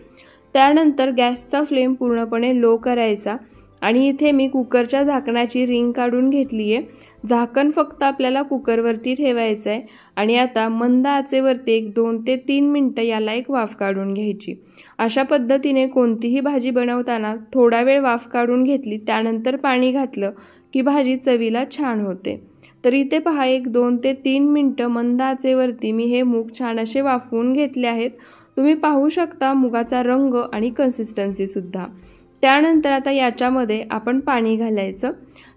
त्यानंतर गॅसचा फ्लेम पूर्णपणे लो करायचा आणि इथे मी कुकरच्या झाकणाची रिंग काढून घेतली आहे. झाकण फक्त आपल्याला कुकरवरती ठेवायचं आहे आणि आता मंद आचेवरती 1-2 ते 3 मिनिटं याला एक वाफ काढून घ्यायची. अशा पद्धतीने कोणतीही भाजी बनवताना थोडा वेळ वाफ काढून घेतली, त्यानंतर पाणी घातलं की भाजी चवीला छान होते. तर इथे पहा, 1-2 ते 3 मिनिटं मंद आचेवरती मी हे मूग छान असे वाफवून घेतले आहेत. तुम्ही पाहू शकता मुगाचा रंग आणि कन्सिस्टन्सी सुद्धा. त्यानंतर आता याच्यामध्ये आपण पाणी घालायचं.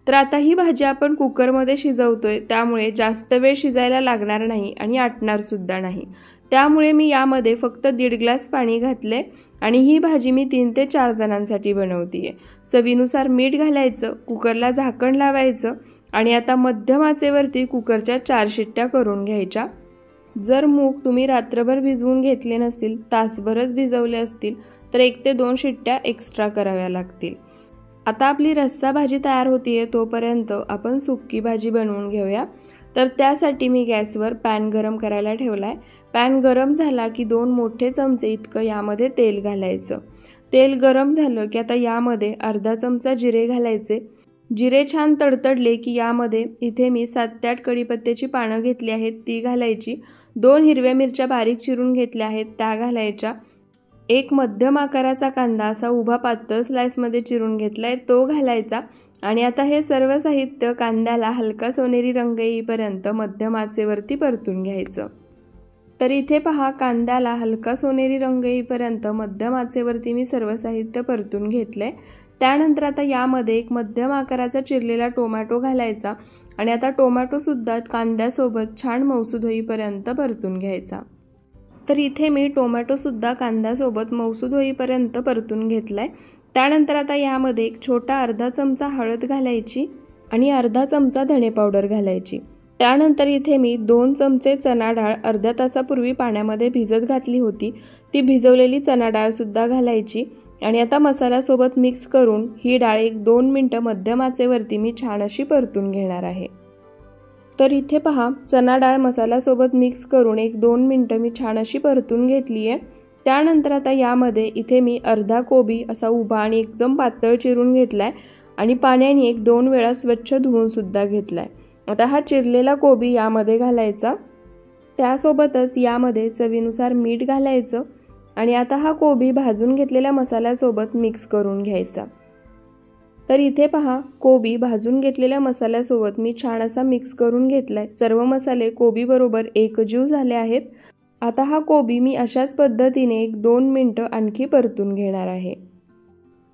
तर आता ही भाजी आपण कुकरमध्ये शिजवतोय, त्यामुळे जास्त वेळ शिजायला लागणार नाही आणि आटणार सुद्धा नाही. त्यामुळे मी यामध्ये फक्त 1.5 ग्लास पाणी घातले आणि ही भाजी मी 3 ते 4 जणांसाठी बनवतीये. चवीनुसार मीठ घालायचं, कुकरला झाकण लावायचं आणि आता मध्यम आचेवरती कुकरच्या 4 शिट्ट्या करून घ्यायच्या. जर मूग तुम्ही रात्रभर भिजवून घेतले नसतील, तासभरच भिजवले असतील, तर 1 ते 2 शिट्ट्या एक्स्ट्रा कराव्या लागतील। आता आपली रस्सा भाजी तयार होतीये, तोपर्यंत आपण सुक्की भाजी बनवून घेऊया। तर त्यासाठी मी गॅसवर पॅन गरम करायला ठेवलाय। पॅन गरम झाला की 2 मोठे चमचे इतकं यामध्ये तेल घालायचं। तेल गरम झालं की आता यामध्ये अर्धा चमचा जिरे घालायचे। जिरे छान तडतडले की यामध्ये इथे मी 7 ते 8 कढीपत्त्याची पानं घेतली आहेत, ती घालायची। 2 हिरव्या मिरच्या बारीक चिरून घेतल्या आहेत, त्या घालायच्या। 1 मध्यम आकाराचा कांदा असा उभा पातळ स्लाइसमध्ये चिरून घेतलाय, तो घालायचा। आणि आता हे सर्व साहित्य कांद्याला हलका सोनेरी रंग येईपर्यंत मध्यम आचेवरती परतून घ्यायचं। तर इथे पहा, कांद्याला हलका सोनेरी रंग येईपर्यंत मध्यम आचेवरती मी सर्व साहित्य परतून घेतलंय। त्यानंतर आता यामध्ये 1 मध्यम आकाराचा चिरलेला टोमॅटो घालायचा आणि आता टोमॅटो सुद्धा कांद्यासोबत छान मऊसूद होईपर्यंत परतून घ्यायचा। तर इथे मी टोमॅटो सुद्धा कांद्यासोबत मऊसूद होईपर्यंत परतून घेतलाय। त्यानंतर आता यामध्ये 1 छोटा अर्धा चमचा हळद घालायची आणि अर्धा चमचा धणे पावडर घालायची। त्यानंतर इथे मी 2 चमचे चणा डाळ अर्ध्या तासापूर्वी पाण्यामध्ये भिजत घातली होती, ती भिजवलेली चणा डाळ सुद्धा घालायची आणि आता मसाल्यासोबत मिक्स करून ही डाळ 1-2 मिनिटं मध्यम आचेवरती मी छान अशी परतून घेणार आहे। तर इथे पहा, चणा डाळ मसाल्यासोबत मिक्स करून 1-2 मिनिटं मी छान अशी परतून घेतली आहे। त्यानंतर आता यामध्ये इथे मी अर्धा कोबी असा उभा आणि एकदम पातळ चिरून घेतलाय आणि पाण्याने 1-2 वेळा स्वच्छ धुवून सुद्धा घेतलाय। आता हा चिरलेला कोबी यामध्ये घालायचा। त्यासोबतच यामध्ये चवीनुसार मीठ घालायचं आणि आता हा कोबी भाजून घेतलेल्या मसाल्यासोबत मिक्स करून घ्यायचा। तर इथे पहा, कोबी भाजून घेतलेल्या मसाल्यासोबत मी छान असा मिक्स करून घेतलाय। सर्व मसाले कोबी बरोबर एकजीव झाले आहेत। आता हा कोबी मी अशाच पद्धतीने 1-2 मिनिटं आणखी परतून घेणार आहे।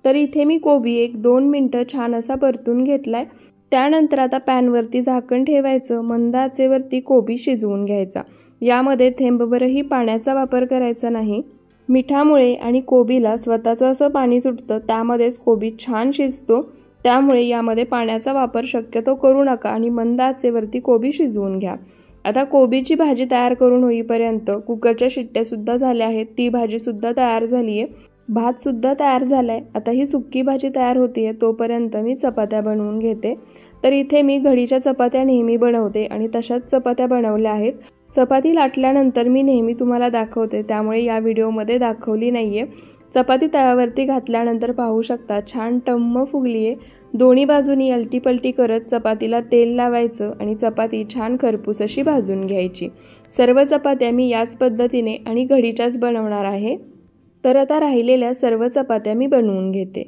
तर इथे मी कोबी 1-2 मिनिटं छान असा परतून घेतलाय। त्यानंतर आता पॅनवरती झाकण ठेवायचं, मंद आचेवरती कोबी शिजवून घ्यायचा। यामध्ये थेंबभरही पाण्याचा वापर करायचा नाही। मिठामुळे आणि कोबीला स्वतःचं असं पाणी सुटतं, त्यामध्येच कोबी छान शिजतो। त्यामुळे यामध्ये पाण्याचा वापर शक्यतो करू नका आणि मंद आचेवरती कोबी शिजवून घ्या। आता कोबीची भाजी तयार करून होईपर्यंत कुकरच्या शिट्ट्या सुद्धा झाल्या आहेत, ती भाजी सुद्धा तयार झाली आहे, भात सुद्धा तयार झालाय। आता ही सुक्की भाजी तयार होतीये, तोपर्यंत मी चपात्या बनवून घेते। तर इथे मी घडीच्या चपात्या नेहमी बनवते आणि तशाच चपात्या बनवल्या आहेत। चपाती लाटल्यानंतर मी नेहमी तुम्हाला दाखवते, त्यामुळे या व्हिडिओमध्ये दाखवली नाहीये। चपाती तव्यावरती घातल्यानंतर पाहू शकता छान टम्म फुगली आहे। दोन्ही बाजूनी अलटीपलटी करत चपातीला तेल लावायचं आणि चपाती छान खरपूस अशी भाजून घ्यायची। सर्व चपात्या मी याच पद्धतीने आणि घडीच्याच बनवणार आहे। तर आता राहिलेल्या सर्व चपात्या मी बनवून घेते।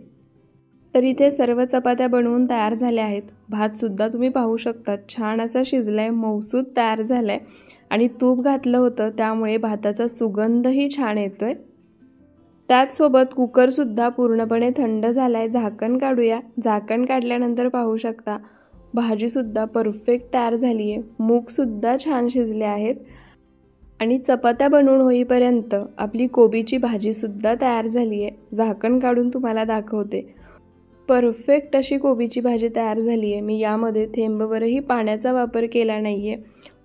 तर इथे सर्व चपात्या बनवून तयार झाल्या आहेत। भात सुद्धा तुम्ही पाहू शकता छान असा शिजलाय, मऊसूद तयार झालाय आणि तूप घातलं होतं, त्यामुळे भाताचा सुगंधही छान येतोय। त्याचसोबत कुकर सुद्धा पूर्णपणे थंड झालाय। झाकण काढूया। झाकण काढल्यानंतर पाहू शकता भाजी सुद्धा परफेक्ट तयार झाली आहे, मूग सुद्धा छान शिजले आहेत आणि चपात्या बनवून होईपर्यंत आपली कोबीची भाजी सुद्धा तयार झाली आहे। झाकण काढून तुम्हाला दाखवते, परफेक्ट अशी कोबीची भाजी तयार झाली आहे। मी यामध्ये थेंबभरही पाण्याचा वापर केला नाहीये।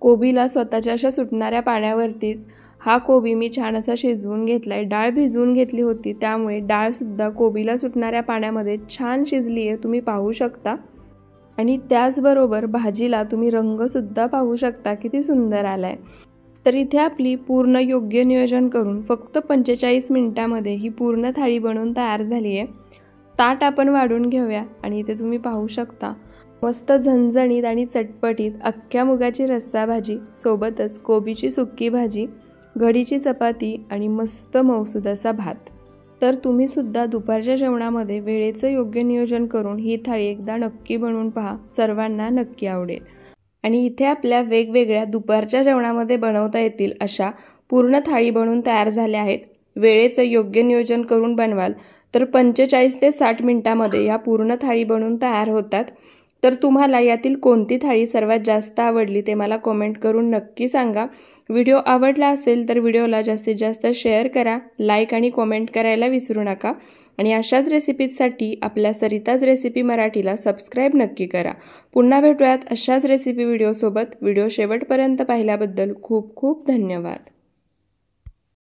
कोबीला स्वतःच्या अशा सुटणाऱ्या पाण्यावरतीच हा कोबी मी छान असा शिजवून घेतलाय। डाळ भिजवून घेतली होती, त्यामुळे डाळ सुद्धा कोबीला सुटणाऱ्या पाण्यामध्ये छान शिजली आहे, तुम्ही पाहू शकता। आणि त्याचबरोबर भाजीला तुम्ही रंग सुद्धा पाहू शकता किती सुंदर आलाय। तर इथे आपली पूर्ण योग्य नियोजन करून फक्त 45 मिनिटांमध्ये ही पूर्ण थाळी बनवून तयार झाली आहे। ताट आपण वाढून घेऊया आणि इथे तुम्ही पाहू शकता मस्त झणझणीत आणि चटपटीत अख्ख्या मुगाची रस्सा भाजी, सोबतच कोबीची सुक्की भाजी, घडीची चपाती आणि मस्त मऊसूद असा भात। तर तुम्ही सुद्धा दुपारच्या जेवणामध्ये वेळेचं योग्य नियोजन करून ही थाळी एकदा नक्की बनवून पहा, सर्वांना नक्की आवडेल। आणि इथे आपल्या वेगवेगळ्या दुपारच्या जेवणामध्ये बनवता येतील अशा पूर्ण थाळी बनवून तयार झाल्या आहेत। वेळेचं योग्य नियोजन करून बनवाल तर 45 ते 60 मिनिटांमध्ये या पूर्ण थाळी बनवून तयार होतात। तर तुम्हाला यातील कोणती थाळी सर्वात जास्त आवडली ते मला कमेंट करून नक्की सांगा। व्हिडिओ आवडला असेल तर व्हिडिओला जास्तीत जास्त शेअर करा, लाईक आणि कॉमेंट करायला विसरू नका आणि अशाच रेसिपीजसाठी आपल्या सरिताज रेसिपी मराठीला सबस्क्राईब नक्की करा। पुन्हा भेटूयात अशाच रेसिपी व्हिडिओसोबत। व्हिडिओ शेवटपर्यंत पाहिल्याबद्दल खूप खूप धन्यवाद।